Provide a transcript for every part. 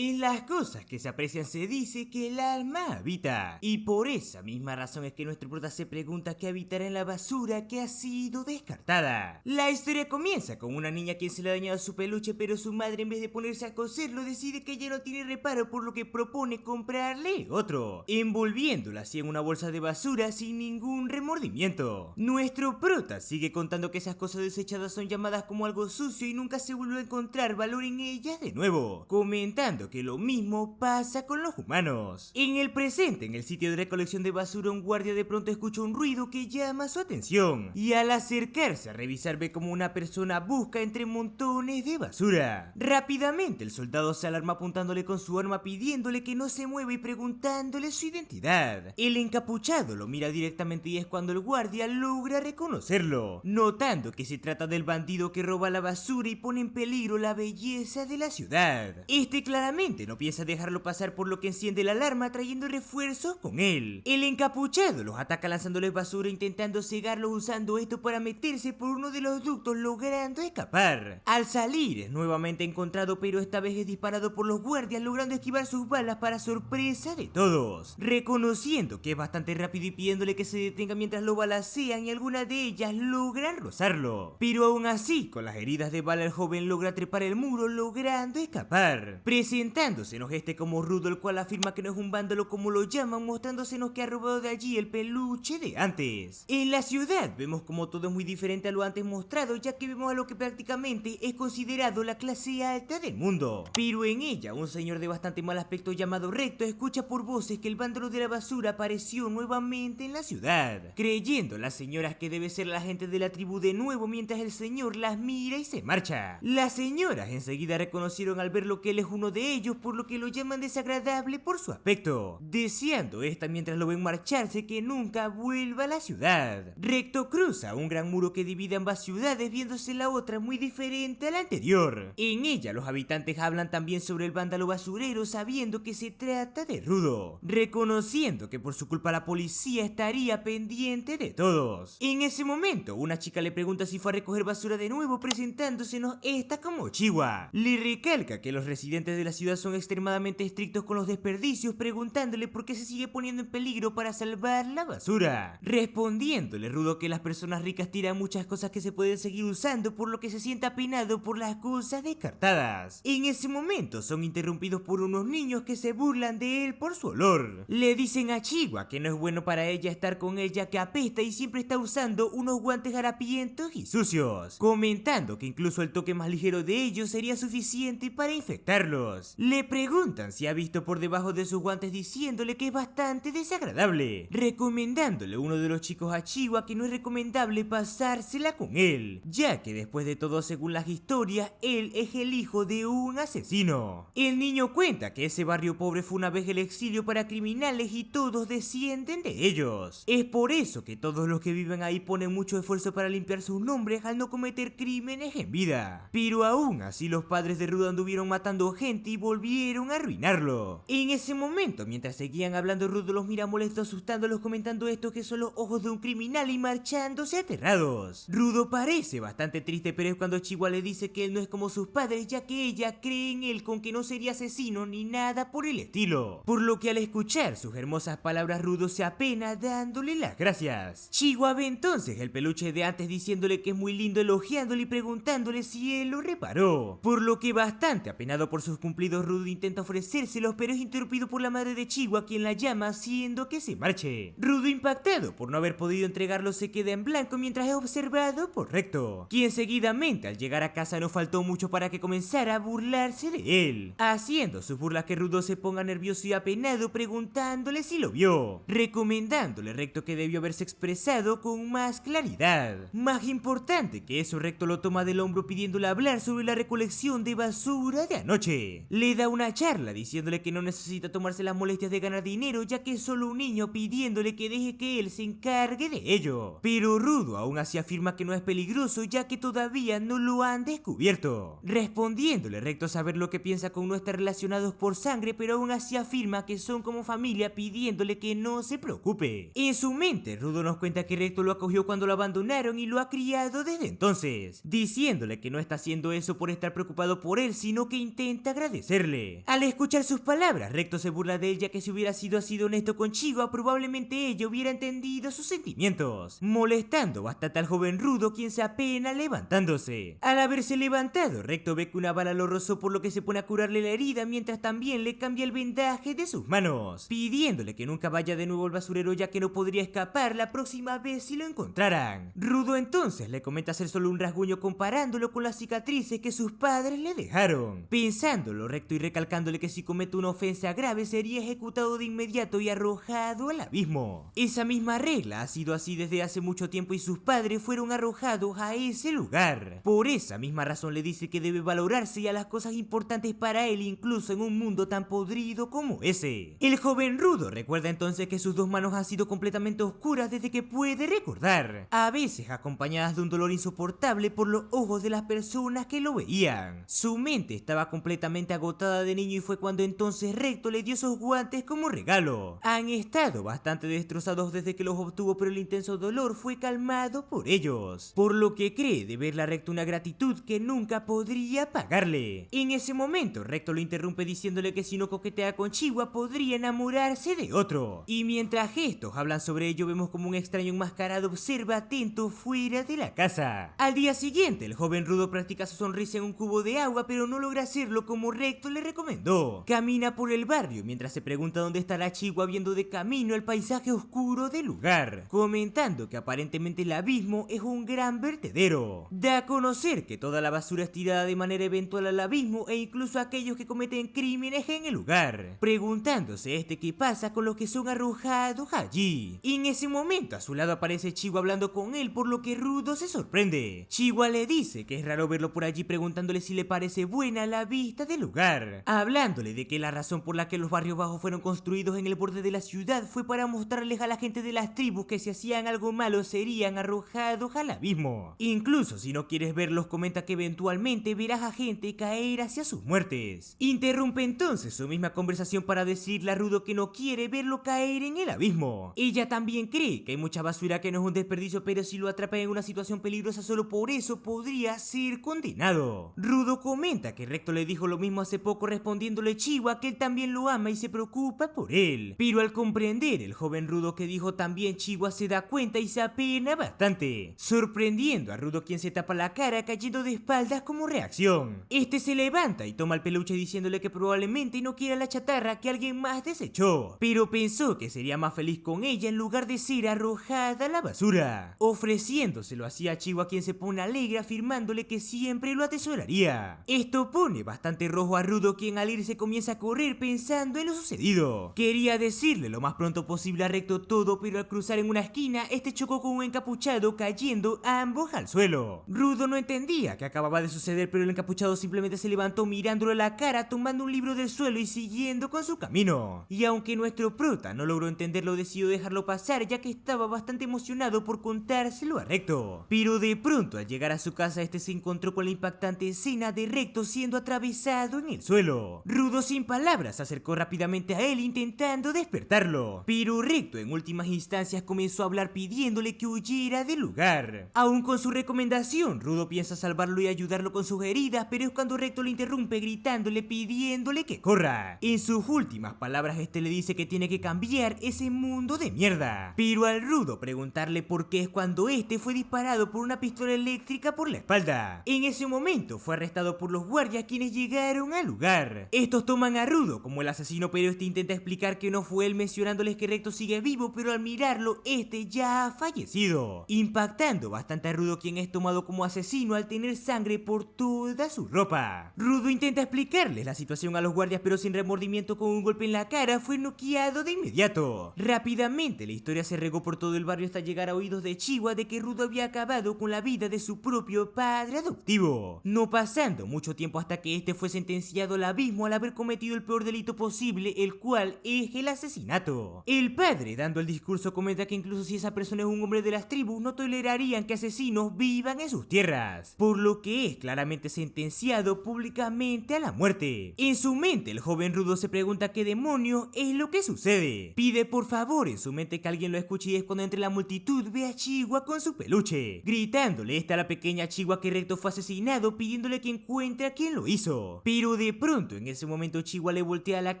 En las cosas que se aprecian se dice que el alma habita, y por esa misma razón es que nuestro prota se pregunta qué habitará en la basura que ha sido descartada. La historia comienza con una niña quien se le ha dañado su peluche, pero su madre, en vez de ponerse a coserlo, decide que ella no tiene reparo, por lo que propone comprarle otro, envolviéndola así en una bolsa de basura sin ningún remordimiento. Nuestro prota sigue contando que esas cosas desechadas son llamadas como algo sucio y nunca se vuelve a encontrar valor en ellas de nuevo, comentando que lo mismo pasa con los humanos. En el presente, en el sitio de recolección de basura, un guardia de pronto escucha un ruido que llama su atención, y al acercarse a revisar ve como una persona busca entre montones de basura. Rápidamente el soldado se alarma apuntándole con su arma, pidiéndole que no se mueva y preguntándole su identidad. El encapuchado lo mira directamente y es cuando el guardia logra reconocerlo, notando que se trata del bandido que roba la basura y pone en peligro la belleza de la ciudad. Este claramente no piensa dejarlo pasar, por lo que enciende la alarma trayendo refuerzos con él. El encapuchado los ataca lanzándoles basura, intentando cegarlos usando esto para meterse por uno de los ductos, logrando escapar. Al salir es nuevamente encontrado, pero esta vez es disparado por los guardias, logrando esquivar sus balas para sorpresa de todos, reconociendo que es bastante rápido y pidiéndole que se detenga mientras lo balacean, y algunas de ellas logran rozarlo. Pero aún así, con las heridas de bala, el joven logra trepar el muro, logrando escapar, presentándosenos como Rudo, el cual afirma que no es un vándalo como lo llaman, mostrándosenos que ha robado de allí el peluche de antes. En la ciudad vemos como todo es muy diferente a lo antes mostrado, ya que vemos a lo que prácticamente es considerado la clase alta del mundo, pero en ella un señor de bastante mal aspecto llamado Recto escucha por voces que el vándalo de la basura apareció nuevamente en la ciudad, creyendo las señoras que debe ser la gente de la tribu de nuevo, mientras el señor las mira y se marcha. Las señoras enseguida reconocieron al ver lo que él es uno de ellos, por lo que lo llaman desagradable por su aspecto, deseando esta mientras lo ven marcharse que nunca vuelva a la ciudad. Recto cruza un gran muro que divide ambas ciudades, viéndose la otra muy diferente a la anterior. En ella los habitantes hablan también sobre el vándalo basurero, sabiendo que se trata de Rudo, reconociendo que por su culpa la policía estaría pendiente de todos. En ese momento una chica le pregunta si fue a recoger basura de nuevo, presentándosenos esta como Chihuahua. Le recalca que los residentes de la ciudad son extremadamente estrictos con los desperdicios, preguntándole por qué se sigue poniendo en peligro para salvar la basura, respondiéndole Rudo que las personas ricas tiran muchas cosas que se pueden seguir usando, por lo que se siente apenado por las cosas descartadas. En ese momento son interrumpidos por unos niños que se burlan de él por su olor. Le dicen a Chihuahua que no es bueno para ella estar con él, ya que apesta y siempre está usando unos guantes harapientos y sucios, comentando que incluso el toque más ligero de ellos sería suficiente para infectarlos. Le preguntan si ha visto por debajo de sus guantes, diciéndole que es bastante desagradable, recomendándole uno de los chicos a Chihuahua que no es recomendable pasársela con él, ya que después de todo, según las historias, él es el hijo de un asesino. El niño cuenta que ese barrio pobre fue una vez el exilio para criminales y todos descienden de ellos. Es por eso que todos los que viven ahí ponen mucho esfuerzo para limpiar sus nombres al no cometer crímenes en vida. Pero aún así los padres de Rudo anduvieron matando gente y volvieron a arruinarlo. En ese momento, mientras seguían hablando, Rudo los mira molesto, asustándolos, comentando esto que son los ojos de un criminal y marchándose aterrados. Rudo parece bastante triste, pero es cuando Chihuahua le dice que él no es como sus padres, ya que ella cree en él con que no sería asesino ni nada por el estilo, por lo que al escuchar sus hermosas palabras Rudo se apena, dándole las gracias. Chihuahua ve entonces el peluche de antes, diciéndole que es muy lindo, elogiándole y preguntándole si él lo reparó, por lo que bastante apenado por sus cumplidos Rudo intenta ofrecérselos, pero es interrumpido por la madre de Chihuahua, quien la llama haciendo que se marche. Rudo, impactado por no haber podido entregarlo, se queda en blanco mientras es observado por Recto, quien seguidamente al llegar a casa no faltó mucho para que comenzara a burlarse de él, haciendo sus burlas que Rudo se ponga nervioso y apenado, preguntándole si lo vio, recomendándole Recto que debió haberse expresado con más claridad. Más importante que eso, Recto lo toma del hombro pidiéndole hablar sobre la recolección de basura de anoche. Le da una charla diciéndole que no necesita tomarse las molestias de ganar dinero, ya que es solo un niño, pidiéndole que deje que él se encargue de ello. Pero Rudo aún así afirma que no es peligroso, ya que todavía no lo han descubierto, respondiéndole Recto saber lo que piensa con no estar relacionados por sangre, pero aún así afirma que son como familia, pidiéndole que no se preocupe. En su mente, Rudo nos cuenta que Recto lo acogió cuando lo abandonaron y lo ha criado desde entonces, diciéndole que no está haciendo eso por estar preocupado por él, sino que intenta agradecer convencerle. Al escuchar sus palabras, Recto se burla de él, ya que si hubiera sido así de honesto con Chiwa, probablemente ella hubiera entendido sus sentimientos, molestando bastante al joven rudo, quien se apena levantándose. Al haberse levantado, Recto ve que una bala lo rozó, por lo que se pone a curarle la herida, mientras también le cambia el vendaje de sus manos, pidiéndole que nunca vaya de nuevo al basurero, ya que no podría escapar la próxima vez si lo encontraran. Rudo entonces le comenta hacer solo un rasguño, comparándolo con las cicatrices que sus padres le dejaron, pensándolo Recto y recalcándole que si comete una ofensa grave sería ejecutado de inmediato y arrojado al abismo. Esa misma regla ha sido así desde hace mucho tiempo y sus padres fueron arrojados a ese lugar. Por esa misma razón le dice que debe valorarse y a las cosas importantes para él, incluso en un mundo tan podrido como ese. El joven rudo recuerda entonces que sus dos manos han sido completamente oscuras desde que puede recordar, a veces acompañadas de un dolor insoportable por los ojos de las personas que lo veían. Su mente estaba completamente agotada de niño y fue cuando entonces Recto le dio esos guantes como regalo. Han estado bastante destrozados desde que los obtuvo, pero el intenso dolor fue calmado por ellos, por lo que cree deberle a Recto una gratitud que nunca podría pagarle. En ese momento Recto lo interrumpe diciéndole que si no coquetea con Chiwa podría enamorarse de otro, y mientras estos hablan sobre ello vemos como un extraño enmascarado observa atento fuera de la casa. Al día siguiente el joven rudo practica su sonrisa en un cubo de agua, pero no logra hacerlo como Recto le recomendó. Camina por el barrio mientras se pregunta dónde estará Chiwa, viendo de camino el paisaje oscuro del lugar, comentando que aparentemente el abismo es un gran vertedero. Da a conocer que toda la basura es tirada de manera eventual al abismo e incluso aquellos que cometen crímenes en el lugar, preguntándose qué pasa con los que son arrojados allí. Y en ese momento a su lado aparece Chiwa hablando con él, por lo que Rudo se sorprende. Chiwa le dice que es raro verlo por allí, preguntándole si le parece buena la vista del lugar, hablándole de que la razón por la que los barrios bajos fueron construidos en el borde de la ciudad fue para mostrarles a la gente de las tribus que si hacían algo malo serían arrojados al abismo. Incluso si no quieres verlos, comenta que eventualmente verás a gente caer hacia sus muertes. Interrumpe entonces su misma conversación para decirle a Rudo que no quiere verlo caer en el abismo. Ella también cree que hay mucha basura, que no es un desperdicio, pero si lo atrapan en una situación peligrosa solo por eso podría ser condenado. Rudo comenta que Recto le dijo lo mismo hace poco, respondiéndole Chiwa que él también lo ama y se preocupa por él, pero al comprender el joven Rudo que dijo también Chiwa se da cuenta y se apena bastante, sorprendiendo a Rudo, quien se tapa la cara cayendo de espaldas como reacción. Este se levanta y toma el peluche diciéndole que probablemente no quiera la chatarra que alguien más desechó, pero pensó que sería más feliz con ella en lugar de ser arrojada a la basura, ofreciéndoselo así a Chiwa, quien se pone alegre afirmándole que siempre lo atesoraría. Esto pone bastante rojo a Rudo, quien al irse comienza a correr pensando en lo sucedido. Quería decirle lo más pronto posible a Recto todo, pero al cruzar en una esquina este chocó con un encapuchado, cayendo ambos al suelo. Rudo no entendía qué acababa de suceder, pero el encapuchado simplemente se levantó mirándolo a la cara, tomando un libro del suelo y siguiendo con su camino. Y aunque nuestro prota no logró entenderlo, decidió dejarlo pasar, ya que estaba bastante emocionado por contárselo a Recto. Pero de pronto al llegar a su casa este se encontró con la impactante escena de Recto siendo atravesado en el suelo. Rudo sin palabras se acercó rápidamente a él intentando despertarlo, pero Recto en últimas instancias comenzó a hablar pidiéndole que huyera del lugar. Aún con su recomendación, Rudo piensa salvarlo y ayudarlo con sus heridas, pero es cuando Recto lo interrumpe gritándole pidiéndole que corra. En sus últimas palabras este le dice que tiene que cambiar ese mundo de mierda, pero al Rudo preguntarle por qué es cuando este fue disparado por una pistola eléctrica por la espalda. En ese momento fue arrestado por los guardias, quienes llegaron al lugar. Estos toman a Rudo como el asesino, pero este intenta explicar que no fue él, mencionándoles que Recto sigue vivo, pero al mirarlo este ya ha fallecido, impactando bastante a Rudo, quien es tomado como asesino al tener sangre por toda su ropa. Rudo intenta explicarles la situación a los guardias, pero sin remordimiento, con un golpe en la cara fue noqueado de inmediato. Rápidamente la historia se regó por todo el barrio hasta llegar a oídos de Chiwa de que Rudo había acabado con la vida de su propio padre adoptivo, no pasando mucho tiempo hasta que este fue sentenciado al abismo al haber cometido el peor delito posible, el cual es el asesinato. El padre, dando el discurso, comenta que incluso si esa persona es un hombre de las tribus, no tolerarían que asesinos vivan en sus tierras, por lo que es claramente sentenciado públicamente a la muerte. En su mente el joven Rudo se pregunta qué demonios es lo que sucede. Pide por favor en su mente que alguien lo escuche, y es cuando entre la multitud ve a Chiwa con su peluche, gritándole a la pequeña Chiwa que Recto fue asesinado, pidiéndole que encuentre a quien lo hizo. Pero Pero de pronto en ese momento Chihuahua le voltea la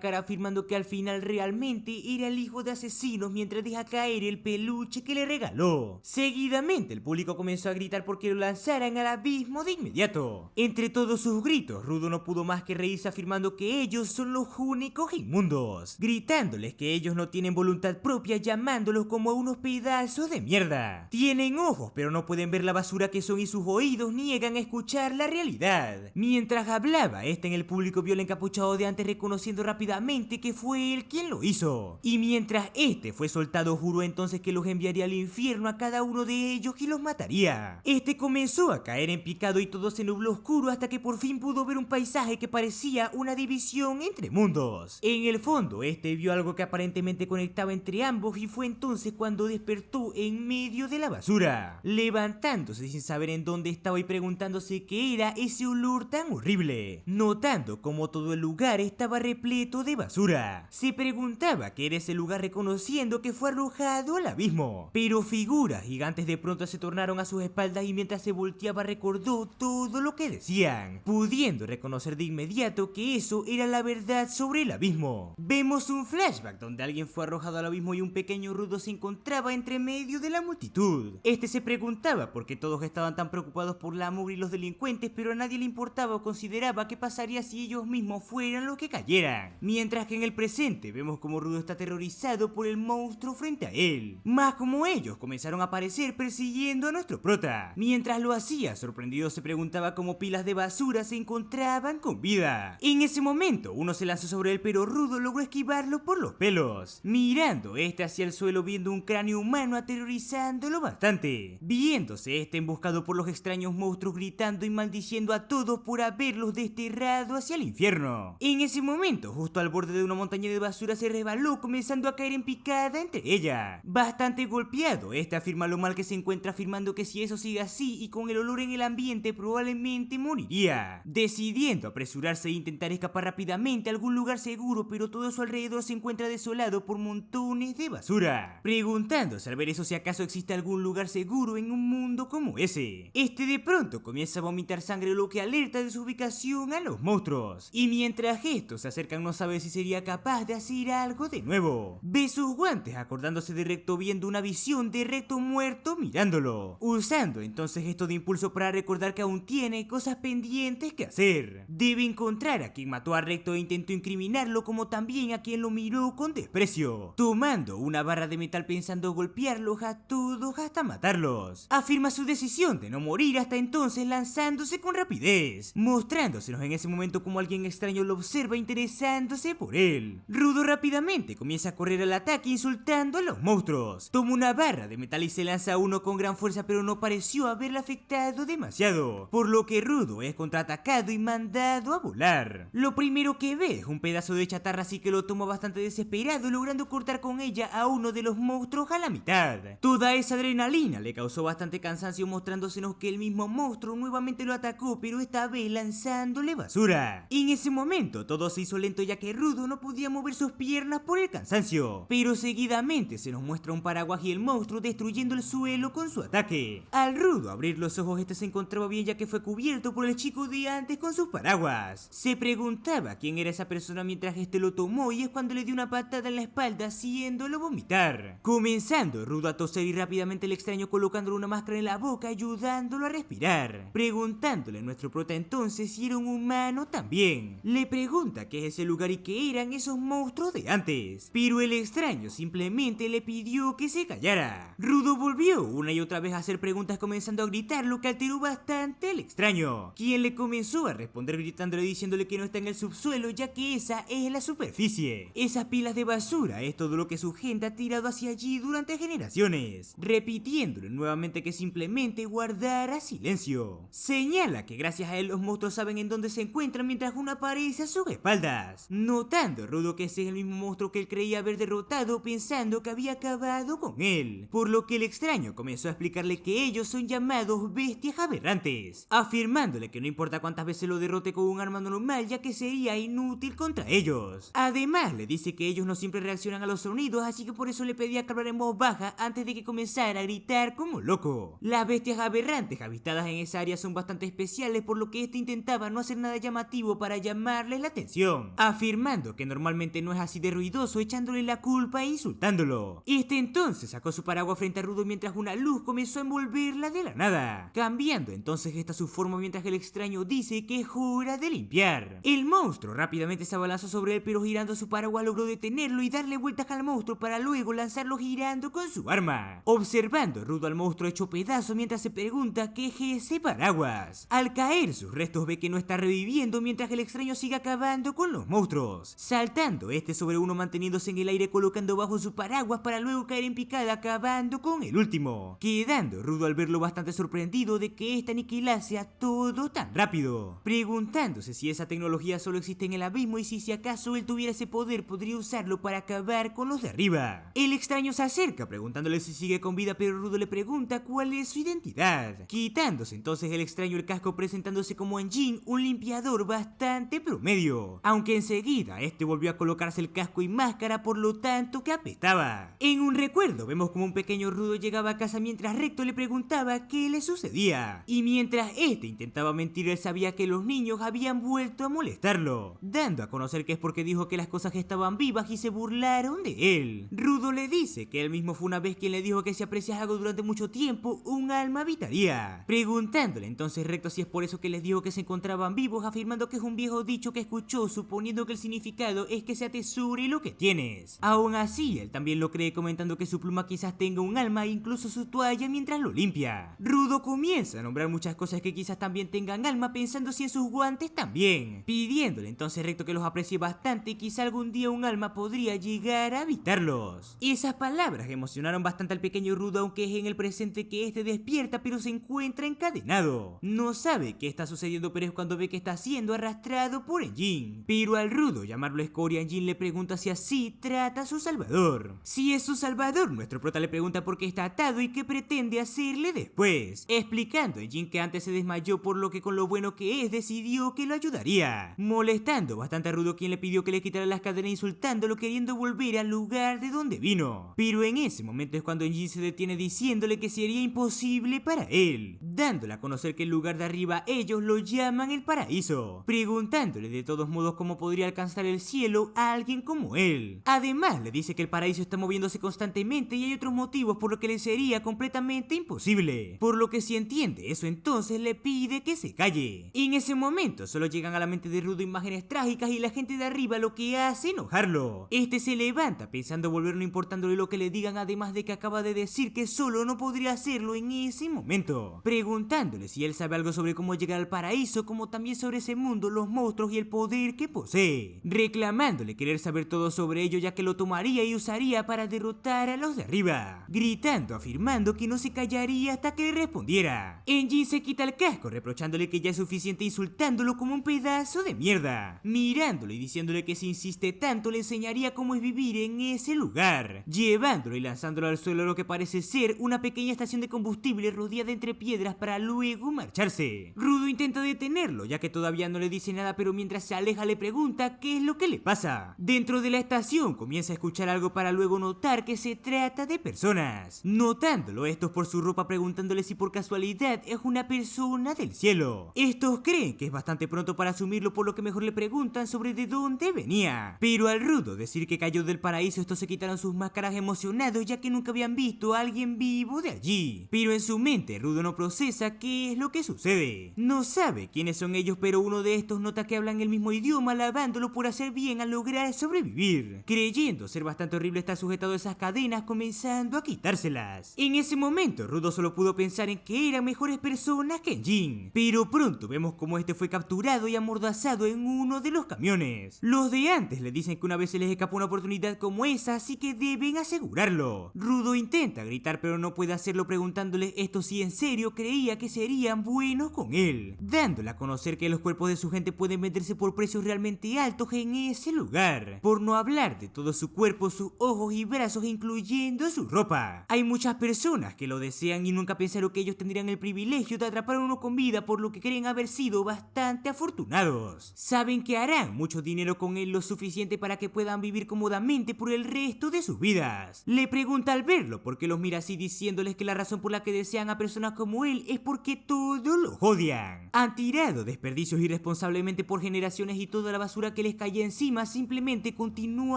cara afirmando que al final realmente era el hijo de asesinos mientras deja caer el peluche que le regaló. Seguidamente el público comenzó a gritar porque lo lanzaran al abismo de inmediato. Entre todos sus gritos, Rudo no pudo más que reírse afirmando que ellos son los únicos inmundos, gritándoles que ellos no tienen voluntad propia, llamándolos como a unos pedazos de mierda. Tienen ojos pero no pueden ver la basura que son y sus oídos niegan a escuchar la realidad. Mientras hablaba, en el público vio al encapuchado de antes reconociendo rápidamente que fue él quien lo hizo. Y mientras fue soltado, juró entonces que los enviaría al infierno a cada uno de ellos y los mataría. Comenzó a caer en picado y todo se nubló oscuro hasta que por fin pudo ver un paisaje que parecía una división entre mundos. En el fondo, vio algo que aparentemente conectaba entre ambos y fue entonces cuando despertó en medio de la basura, levantándose sin saber en dónde estaba y preguntándose qué era ese olor tan horrible, notando como todo el lugar estaba repleto de basura. Se preguntaba qué era ese lugar reconociendo que fue arrojado al abismo, pero figuras gigantes de pronto se tornaron a sus espaldas y mientras se volteaba recordó todo lo que decían, pudiendo reconocer de inmediato que eso era la verdad sobre el abismo. Vemos un flashback donde alguien fue arrojado al abismo y un pequeño Rudo se encontraba entre medio de la multitud. Se preguntaba por qué todos estaban tan preocupados por la mugre y los delincuentes, pero a nadie le importaba o consideraba qué pasaría si ellos mismos fueran los que cayeran. Mientras que en el presente vemos como Rudo está aterrorizado por el monstruo frente a él, más como ellos comenzaron a aparecer persiguiendo a nuestro prota. Mientras lo hacía, sorprendido se preguntaba cómo pilas de basura se encontraban con vida. En ese momento uno se lanzó sobre él, pero Rudo logró esquivarlo por los pelos, mirando hacia el suelo viendo un cráneo humano aterrorizándolo bastante, viéndose emboscado por los extraños monstruos gritando y maldiciendo a todos por haberlos desterrado hacia el infierno. En ese momento, justo al borde de una montaña de basura se resbaló comenzando a caer en picada entre ella. Bastante golpeado, afirma lo mal que se encuentra afirmando que si eso sigue así y con el olor en el ambiente probablemente moriría, decidiendo apresurarse e intentar escapar rápidamente a algún lugar seguro, pero todo a su alrededor se encuentra desolado por montones de basura, preguntándose al ver eso si acaso existe algún lugar seguro en un mundo como ese. De pronto comienza a vomitar sangre, lo que alerta de su ubicación a los monstruos, y mientras estos se acercan no sabe si sería capaz de hacer algo de nuevo. Ve sus guantes acordándose de Recto viendo una visión de Recto muerto mirándolo, usando entonces esto de impulso para recordar que aún tiene cosas pendientes que hacer. Debe encontrar a quien mató a Recto e intentó incriminarlo, como también a quien lo miró con desprecio, tomando una barra de metal pensando golpearlos a todos hasta matarlos. Afirma su decisión de no morir hasta entonces lanzándose con rapidez, mostrándosenos en ese momento como alguien extraño lo observa interesándose por él. Rudo rápidamente comienza a correr al ataque insultando a los monstruos. Toma una barra de metal y se lanza a uno con gran fuerza, pero no pareció haberle afectado demasiado, por lo que Rudo es contraatacado y mandado a volar. Lo primero que ve es un pedazo de chatarra, así que lo toma bastante desesperado, logrando cortar con ella a uno de los monstruos a la mitad. Toda esa adrenalina le causó bastante cansancio, mostrándosenos que el mismo monstruo nuevamente lo atacó, pero esta vez lanzándole basura. En ese momento todo se hizo lento ya que Rudo no podía mover sus piernas por el cansancio, pero seguidamente se nos muestra un paraguas y el monstruo destruyendo el suelo con su ataque. Al Rudo abrir los ojos, se encontraba bien ya que fue cubierto por el chico de antes con sus paraguas. Se preguntaba quién era esa persona mientras lo tomó, y es cuando le dio una patada en la espalda haciéndolo vomitar, comenzando Rudo a toser y rápidamente el extraño colocándole una máscara en la boca ayudándolo a respirar, preguntándole a nuestro prota entonces si era un humano también. Le pregunta qué es ese lugar y qué eran esos monstruos de antes, pero el extraño simplemente le pidió que se callara. Rudo volvió una y otra vez a hacer preguntas comenzando a gritar, lo que alteró bastante al extraño, quien le comenzó a responder gritándole diciéndole que no está en el subsuelo ya que esa es la superficie. Esas pilas de basura es todo lo que su gente ha tirado hacia allí durante generaciones, repitiéndole nuevamente que simplemente guardara silencio. Señala que gracias a él los monstruos saben en dónde se encuentran mientras uno aparece a sus espaldas, notando Rudo que ese es el mismo monstruo que él creía haber derrotado pensando que había acabado con él, por lo que el extraño comenzó a explicarle que ellos son llamados bestias aberrantes, afirmándole que no importa cuántas veces lo derrote con un arma normal ya que sería inútil contra ellos. Además le dice que ellos no siempre reaccionan a los sonidos, así que por eso le pedía que hablara en voz baja antes de que comenzara a gritar como loco. Las bestias aberrantes avistadas en esa área son bastante especiales, por lo que intentaba no hacer nada llamativo llamativo para llamarles la atención, afirmando que normalmente no es así de ruidoso, echándole la culpa e insultándolo. Este entonces sacó su paraguas frente a Rudo mientras una luz comenzó a envolverla de la nada, cambiando entonces esta su forma mientras el extraño dice que es hora de limpiar. El monstruo rápidamente se abalanzó sobre él, pero girando su paraguas logró detenerlo y darle vueltas al monstruo para luego lanzarlo girando con su arma, observando Rudo al monstruo hecho pedazos mientras se pregunta qué es ese paraguas. Al caer sus restos ve que no está reviviendo mientras el extraño sigue acabando con los monstruos, saltando este sobre uno manteniéndose en el aire colocando bajo su paraguas para luego caer en picada acabando con el último, quedando Rudo al verlo bastante sorprendido de que esta aniquilase a todo tan rápido, preguntándose si esa tecnología solo existe en el abismo y si acaso él tuviera ese poder podría usarlo para acabar con los de arriba. El extraño se acerca preguntándole si sigue con vida, pero Rudo le pregunta cuál es su identidad, quitándose entonces el extraño el casco presentándose como Enjin, un limpiador bastante promedio, aunque enseguida este volvió a colocarse el casco y máscara por lo tanto que apestaba. En un recuerdo vemos como un pequeño Rudo llegaba a casa mientras Recto le preguntaba qué le sucedía, y mientras este intentaba mentir él sabía que los niños habían vuelto a molestarlo, dando a conocer que es porque dijo que las cosas estaban vivas y se burlaron de él. Rudo le dice que él mismo fue una vez quien le dijo que si aprecias algo durante mucho tiempo un alma habitaría, preguntándole entonces Recto si es por eso que les dijo que se encontraban vivos, afirmando que es un viejo dicho que escuchó, suponiendo que el significado es que se atesore lo que tienes. Aún así él también lo cree, comentando que su pluma quizás tenga un alma e incluso su toalla mientras lo limpia. Rudo comienza a nombrar muchas cosas que quizás también tengan alma, pensando si en sus guantes también, pidiéndole entonces Recto que los aprecie bastante y quizá algún día un alma podría llegar a habitarlos. Esas palabras emocionaron bastante al pequeño Rudo, aunque es en el presente que este despierta pero se encuentra encadenado. No sabe qué está sucediendo, pero es cuando ve que está siendo arrastrado por Enjin. Pero al Rudo llamarlo escoria, Enjin le pregunta si así trata a su salvador. Si es su salvador, nuestro prota le pregunta por qué está atado y qué pretende hacerle después, explicando a Enjin que antes se desmayó, por lo que con lo bueno que es decidió que lo ayudaría, molestando bastante a Rudo, quien le pidió que le quitara las cadenas insultándolo queriendo volver al lugar de donde vino. Pero en ese momento es cuando Enjin se detiene diciéndole que sería imposible para él, dándole a conocer que el lugar de arriba ellos lo llaman el paraíso, preguntándole de todos modos cómo podría alcanzar el cielo a alguien como él. Además le dice que el paraíso está moviéndose constantemente y hay otros motivos por lo que le sería completamente imposible, por lo que si entiende eso entonces le pide que se calle. En ese momento solo llegan a la mente de Rudo imágenes trágicas y la gente de arriba lo que hace enojarlo. Este se levanta pensando volver no importándole lo que le digan, además de que acaba de decir que solo no podría hacerlo en ese momento, preguntándole si él sabe algo sobre cómo llegar al paraíso, como también sobre ese mundo, los monstruos y el poder que posee, reclamándole querer saber todo sobre ello ya que lo tomaría y usaría para derrotar a los de arriba, gritando, afirmando que no se callaría hasta que le respondiera. Enjin se quita el casco reprochándole que ya es suficiente, insultándolo como un pedazo de mierda, mirándolo y diciéndole que si insiste tanto le enseñaría cómo es vivir en ese lugar, llevándolo y lanzándolo al suelo a lo que parece ser una pequeña estación de combustible rodeada entre piedras para luego marcharse. Rudo intenta detenerlo ya que todavía no le dice nada, pero mientras se aleja le pregunta qué es lo que le pasa. Dentro de la estación comienza a escuchar algo para luego notar que se trata de personas, notándolo estos por su ropa, preguntándole si por casualidad es una persona del cielo. Estos creen que es bastante pronto para asumirlo, por lo que mejor le preguntan sobre de dónde venía, pero al Rudo decir que cayó del paraíso estos se quitaron sus máscaras emocionados ya que nunca habían visto a alguien vivo de allí, pero en su mente Rudo no procesa qué es lo que sucede. No sabe quiénes son ellos, pero uno de estos nota que hablan el mismo idioma, alabándolo por hacer bien al lograr sobrevivir, creyendo ser bastante horrible estar sujetado a esas cadenas, comenzando a quitárselas. En ese momento Rudo solo pudo pensar en que eran mejores personas que Enjin, pero pronto vemos como este fue capturado y amordazado en uno de los camiones. Los de antes le dicen que una vez se les escapó una oportunidad como esa, así que deben asegurarlo. Rudo intenta gritar pero no puede hacerlo, preguntándole esto si en serio creía que serían buenos con él, dándole a conocer que los cuerpos de su gente pueden venderse por precios realmente altos en ese lugar, por no hablar de todo su cuerpo, sus ojos y brazos, incluyendo su ropa. Hay muchas personas que lo desean y nunca pensaron que ellos tendrían el privilegio de atrapar a uno con vida, por lo que creen haber sido bastante afortunados. Saben que harán mucho dinero con él, lo suficiente para que puedan vivir cómodamente por el resto de sus vidas. Le pregunta al verlo por qué los mira así, diciéndoles que la razón por la que desean a personas como él es porque todos lo odian. Han tirado desperdicios y irresponsablemente por generaciones y toda la basura que les caía encima simplemente continuó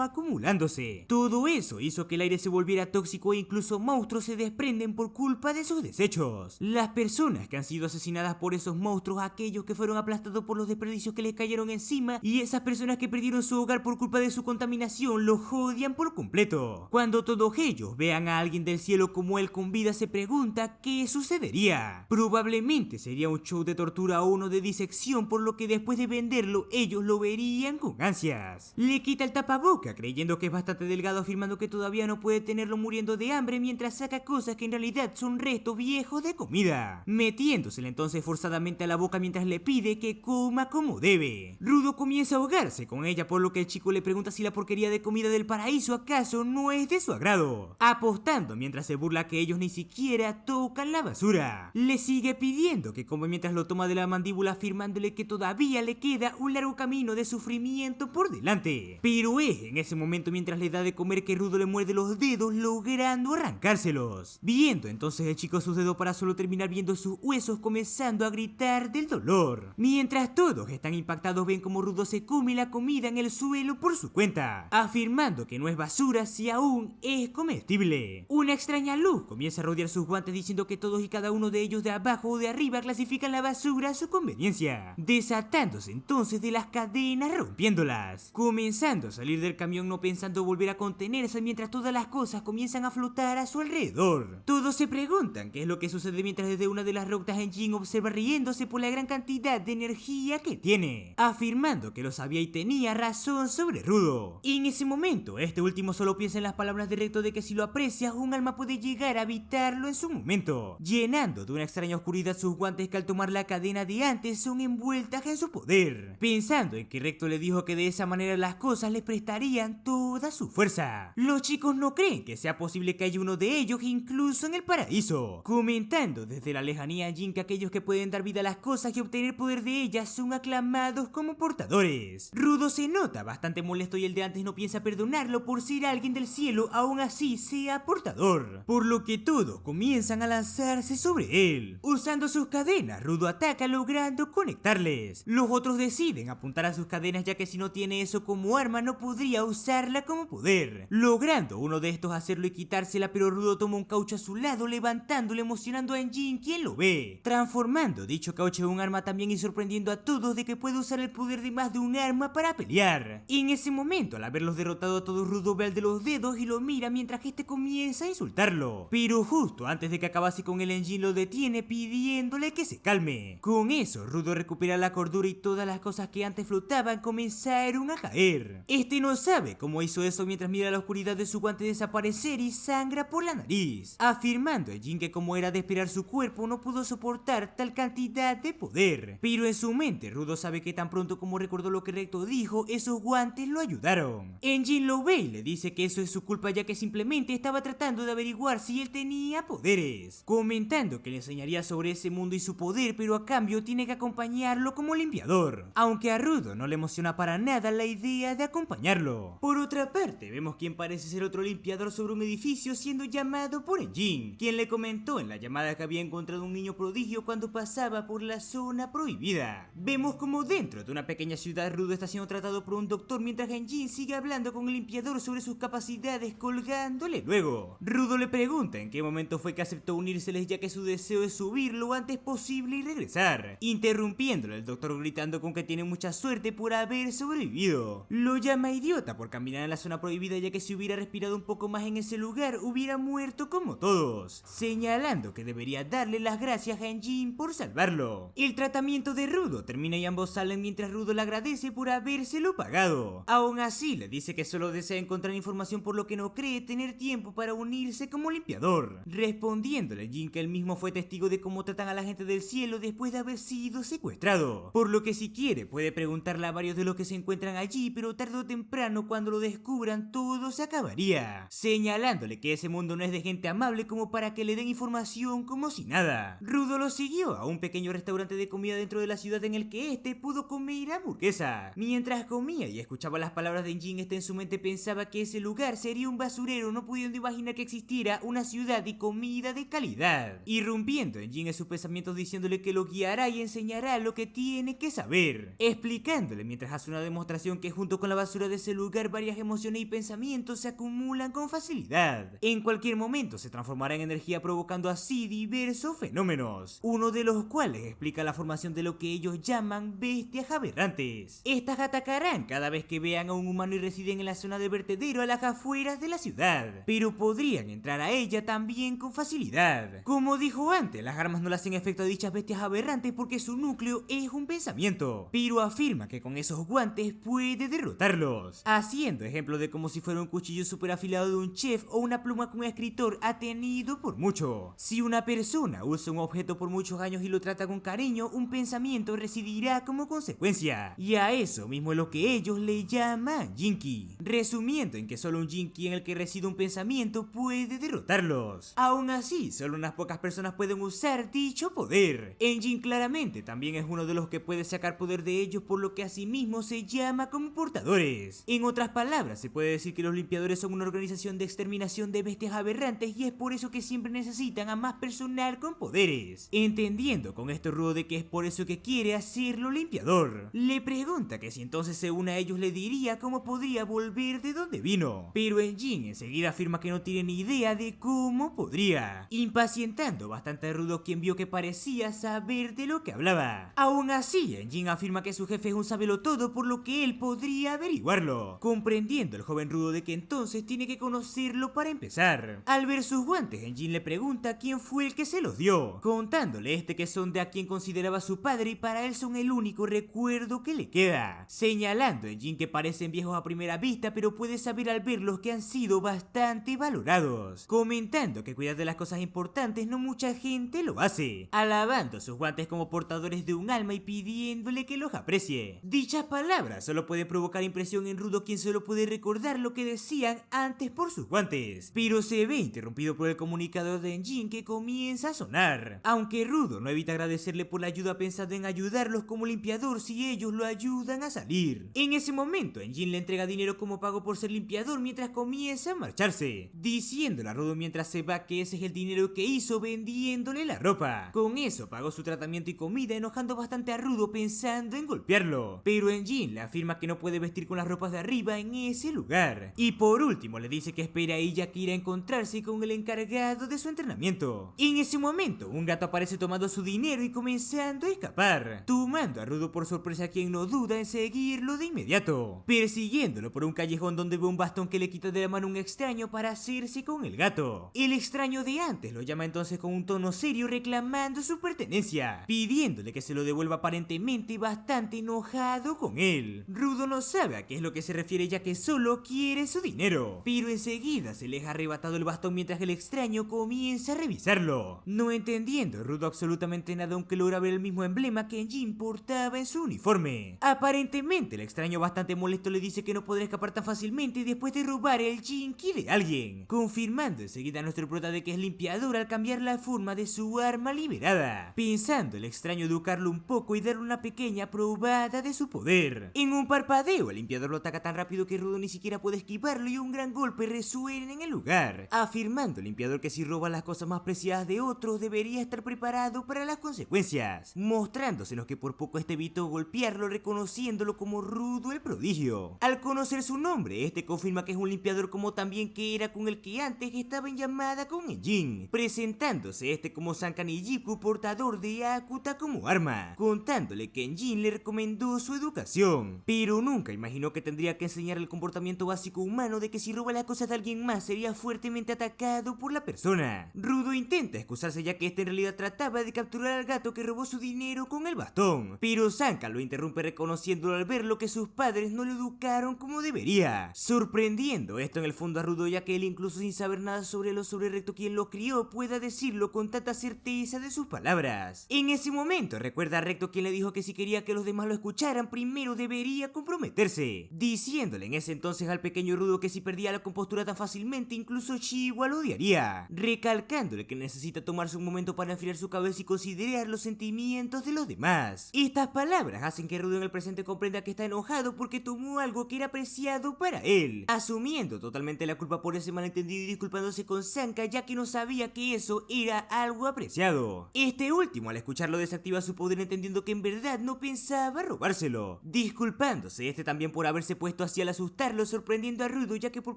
acumulándose. Todo eso hizo que el aire se volviera tóxico e incluso monstruos se desprenden por culpa de sus desechos. Las personas que han sido asesinadas por esos monstruos, aquellos que fueron aplastados por los desperdicios que les cayeron encima y esas personas que perdieron su hogar por culpa de su contaminación, los odian por completo. Cuando todos ellos vean a alguien del cielo como él con vida, se pregunta qué sucedería. Probablemente sería un show de tortura o uno de disección, por lo que después de venderlo ellos lo verían con ansias. Le quita el tapaboca creyendo que es bastante delgado, afirmando que todavía no puede tenerlo muriendo de hambre mientras saca cosas que en realidad son restos viejos de comida, metiéndosela entonces forzadamente a la boca mientras le pide que coma como debe. Rudo comienza a ahogarse con ella, por lo que el chico le pregunta si la porquería de comida del paraíso acaso no es de su agrado, apostando mientras se burla que ellos ni siquiera tocan la basura. Le sigue pidiendo que coma mientras lo toma de la mandíbula, afirmándole que todavía le queda un largo camino de sufrimiento por delante. Pero es en ese momento mientras le da de comer que Rudo le muerde los dedos, logrando arrancárselos. Viendo entonces el chico sus dedos para solo terminar viendo sus huesos, comenzando a gritar del dolor. Mientras todos están impactados, ven como Rudo se come la comida en el suelo por su cuenta, afirmando que no es basura si aún es comestible. Una extraña luz comienza a rodear sus guantes, diciendo que todos y cada uno de ellos, de abajo o de arriba, clasifican la basura a su conveniencia, desatándose entonces de las cadenas, rompiéndolas, comenzando a salir del camión no pensando volver a contenerse, mientras todas las cosas comienzan a flotar a su alrededor. Todos se preguntan qué es lo que sucede mientras desde una de las rocas Jin observa riéndose por la gran cantidad de energía que tiene, afirmando que lo sabía y tenía razón sobre Rudo. Y en ese momento este último solo piensa en las palabras de Recto de que si lo aprecias, un alma puede llegar a habitarlo en su momento, llenando de una extraña oscuridad sus guantes que al tomar la cadena de antes son envueltas en su poder, pensando en que Recto le dijo que de esa manera las cosas les prestarían toda su fuerza. Los chicos no creen que sea posible que haya uno de ellos incluso en el paraíso, comentando desde la lejanía a Jin que aquellos que pueden dar vida a las cosas y obtener poder de ellas son aclamados como portadores. Rudo se nota bastante molesto y el de antes no piensa perdonarlo por ser alguien del cielo, aún así sea portador, por lo que todos comienzan a lanzarse sobre él. Usando sus cadenas, Rudo ataca logrando conectarles. Los otros deciden apuntar a sus cadenas, ya que si no tiene eso como arma no podría usarla como poder, logrando uno de estos hacerlo y quitársela, pero Rudo toma un caucho a su lado, levantándolo, emocionando a Jin, quien lo ve, transformando dicho caucho en un arma también y sorprendiendo a todos de que puede usar el poder de más de un arma para pelear. Y en ese momento, al haberlos derrotado a todos, Rudo ve al de los dedos y lo mira mientras que este comienza a insultarlo, pero justo antes de que acabase con él, Jin lo detiene pidiéndole que se calme. Con eso, Rudo recupera la cordura y todas las cosas que antes flotaban comenzaron a caer. Este no sabe cómo hizo eso mientras mira la oscuridad de su guante desaparecer y sangra por la nariz, afirmando a Jin que como era de esperar su cuerpo no pudo soportar tal cantidad de poder. Pero en su mente Rudo sabe que tan pronto como recordó lo que Recto dijo, esos guantes lo ayudaron. Jin lo ve y le dice que eso es su culpa, ya que simplemente estaba tratando de averiguar si él tenía poderes, comentando que le enseñaría sobre ese mundo y su poder, pero a cambio tiene que acompañarlo como limpiador, aunque a Rudo no le emociona para nada la idea de acompañarlo. Por otra parte, vemos quien parece ser otro limpiador sobre un edificio siendo llamado por Jin, quien le comentó en la llamada que había encontrado un niño prodigio cuando pasaba por la zona prohibida. Vemos como dentro de una pequeña ciudad Rudo está siendo tratado por un doctor mientras Jin sigue hablando con el limpiador sobre sus capacidades, colgándole luego. Rudo le pregunta en qué momento fue que aceptó unírseles, ya que su deseo es subir lo antes posible y regresar, interrumpiéndolo el doctor gritando con que tiene mucha suerte por haber sobrevivido. Lo llama idiota por caminar en la zona prohibida, ya que si hubiera respirado un poco más en ese lugar hubiera muerto como todos, señalando que debería darle las gracias a Jin por salvarlo. El tratamiento de Rudo termina y ambos salen mientras Rudo le agradece por habérselo pagado. Aún así le dice que solo desea encontrar información, por lo que no cree tener tiempo para unirse como limpiador, respondiéndole Jin que él mismo fue testigo de cómo tratan a la gente del cielo después de haber sido secuestrado, por lo que si quiere puede preguntarle a varios de los que se encuentran allí, pero tarde o temprano cuando lo descubran todo se acabaría, señalándole que ese mundo no es de gente amable como para que le den información como si nada. Rudo lo siguió a un pequeño restaurante de comida dentro de la ciudad en el que este pudo comer hamburguesa. Mientras comía y escuchaba las palabras de Jin, este en su mente pensaba que ese lugar sería un basurero, no pudiendo imaginar que existiera una ciudad y comida de calidad, irrumpiendo en Jin en sus pensamientos diciéndole que lo guiará y enseñará lo que tiene tiene que saber, explicándole mientras hace una demostración que junto con la basura de ese lugar varias emociones y pensamientos se acumulan con facilidad. En cualquier momento se transformará en energía provocando así diversos fenómenos, uno de los cuales explica la formación de lo que ellos llaman bestias aberrantes. Estas atacarán cada vez que vean a un humano y residen en la zona del vertedero a las afueras de la ciudad, pero podrían entrar a ella también con facilidad. Como dijo antes, las armas no le hacen efecto a dichas bestias aberrantes porque su núcleo es un pensamiento, pero afirma que con esos guantes puede derrotarlos, haciendo ejemplo de como si fuera un cuchillo super afilado de un chef o una pluma que un escritor ha tenido por mucho. Si una persona usa un objeto por muchos años y lo trata con cariño, un pensamiento residirá como consecuencia, y a eso mismo es lo que ellos le llaman Jinki, resumiendo en que solo un Jinki en el que reside un pensamiento puede derrotarlos. Aún así, solo unas pocas personas pueden usar dicho poder. Jin claramente también es uno de los que puede sacar poder de ellos, por lo que asimismo se llama como portadores. En otras palabras, se puede decir que los limpiadores son una organización de exterminación de bestias aberrantes, y es por eso que siempre necesitan a más personal con poderes. Entendiendo con esto Rudo de que es por eso que quiere hacerlo limpiador, le pregunta que si entonces se une a ellos le diría cómo podría volver de donde vino, pero Jin enseguida afirma que no tiene ni idea de cómo podría, impacientando bastante a Rudo, quien vio que parecía saber de lo que hablaba. Aún así, Jin afirma que su jefe es un sabelotodo, por lo que él podría averiguarlo, comprendiendo el joven Rudo de que entonces tiene que conocerlo para empezar. Al ver sus guantes, Jin le pregunta quién fue el que se los dio, contándole que son de a quien consideraba su padre y para él son el único recuerdo que le queda, señalando Jin que parecen viejos a primera vista, pero puede saber al verlos que han sido bastante valorados, comentando que cuidar de las cosas importantes no mucha gente lo hace, alabando sus guantes como portadores de un alma y pidiéndole que los aprecie. Dichas palabras solo pueden provocar impresión en Rudo, quien solo puede recordar lo que decían antes por sus guantes, pero se ve interrumpido por el comunicador de Jin que comienza a sonar, aunque Rudo no evita agradecerle por la ayuda, pensando en ayudarlos como limpiador si ellos lo ayudan a salir. En ese momento, Jin le entrega dinero como pago por ser limpiador mientras comienza a marcharse, diciéndole a Rudo mientras se va que ese es el dinero que hizo vendiéndole la ropa. Con eso pagó su tratamiento y comida, enojando bastante a Rudo pensando en golpearlo, pero Jin le afirma que no puede vestir con las ropas de arriba en ese lugar, y por último le dice que espera a ella que irá a encontrarse con el encargado de su entrenamiento. En ese momento, un gato aparece tomando su dinero y comenzando a escapar, tomando a Rudo por sorpresa, quien no duda en seguirlo de inmediato, persiguiéndolo por un callejón donde ve un bastón que le quita de la mano un extraño para hacerse con el gato. El extraño de antes lo llama entonces con un tono serio reclamando su pertenencia, pidiéndole que se lo devuelva, aparentemente bastante enojado con él. Rudo no sabe a qué es lo que se refiere, ya que solo quiere su dinero, pero enseguida se le ha arrebatado el bastón mientras el extraño comienza a revisarlo, no entendiendo Rudo absolutamente nada, aunque logra ver el mismo emblema que Jin portaba en su uniforme. Aparentemente el extraño, bastante molesto, le dice que no podrá escapar tan fácilmente después de robar el Jinki de alguien, confirmando enseguida a nuestro prota de que es limpiador al cambiar la forma de su arma liberada, pensando el extraño educarlo un poco y darle una pequeña probada de su poder. En un parpadeo el limpiador lo ataca tan rápido que Rudo ni siquiera puede esquivarlo y un gran golpe resuena en el lugar, afirmando el limpiador que si roba las cosas más preciadas de otros debería estar preparado para las consecuencias, mostrándosenos que por poco evitó golpearlo, reconociéndolo como Rudo el prodigio. Al conocer su nombre, este confirma que es un limpiador, como también que era con el que antes estaba en llamada con Jin, presentándose como Sankan Ijiku, portador de Akuta como arma, contándole que Jin le recomendó su educación, pero nunca imaginó que tendría que enseñar el comportamiento básico humano de que si roba las cosas de alguien más sería fuertemente atacado por la persona. Rudo intenta excusarse, ya que en realidad trataba de capturar al gato que robó su dinero con el bastón, pero Sankan lo interrumpe reconociéndolo al ver lo que sus padres no lo educaron como debería, sorprendiendo esto en el fondo a Rudo, ya que él, incluso sin saber nada sobre Recto quien lo crió, pueda decirlo con tanta certeza de sus palabras. En ese momento recuerda a Recto, quien le dijo que si quería que los demás lo escucharan primero debería comprometerse, diciéndole en ese entonces al pequeño Rudo que si perdía la compostura tan fácilmente incluso Chiwa lo odiaría, recalcándole que necesita tomarse un momento para enfriar su cabeza y considerar los sentimientos de los demás. Estas palabras hacen que Rudo en el presente comprenda que está enojado porque tomó algo que era preciado para él, asumiendo totalmente la culpa por ese malentendido y disculpándose con Sankan, ya que no sabía que eso era algo apreciado. Este último, al escucharlo, desactiva su poder, entendiendo diciendo que en verdad no pensaba robárselo, disculpándose este también por haberse puesto así al asustarlo, sorprendiendo a Rudo ya que por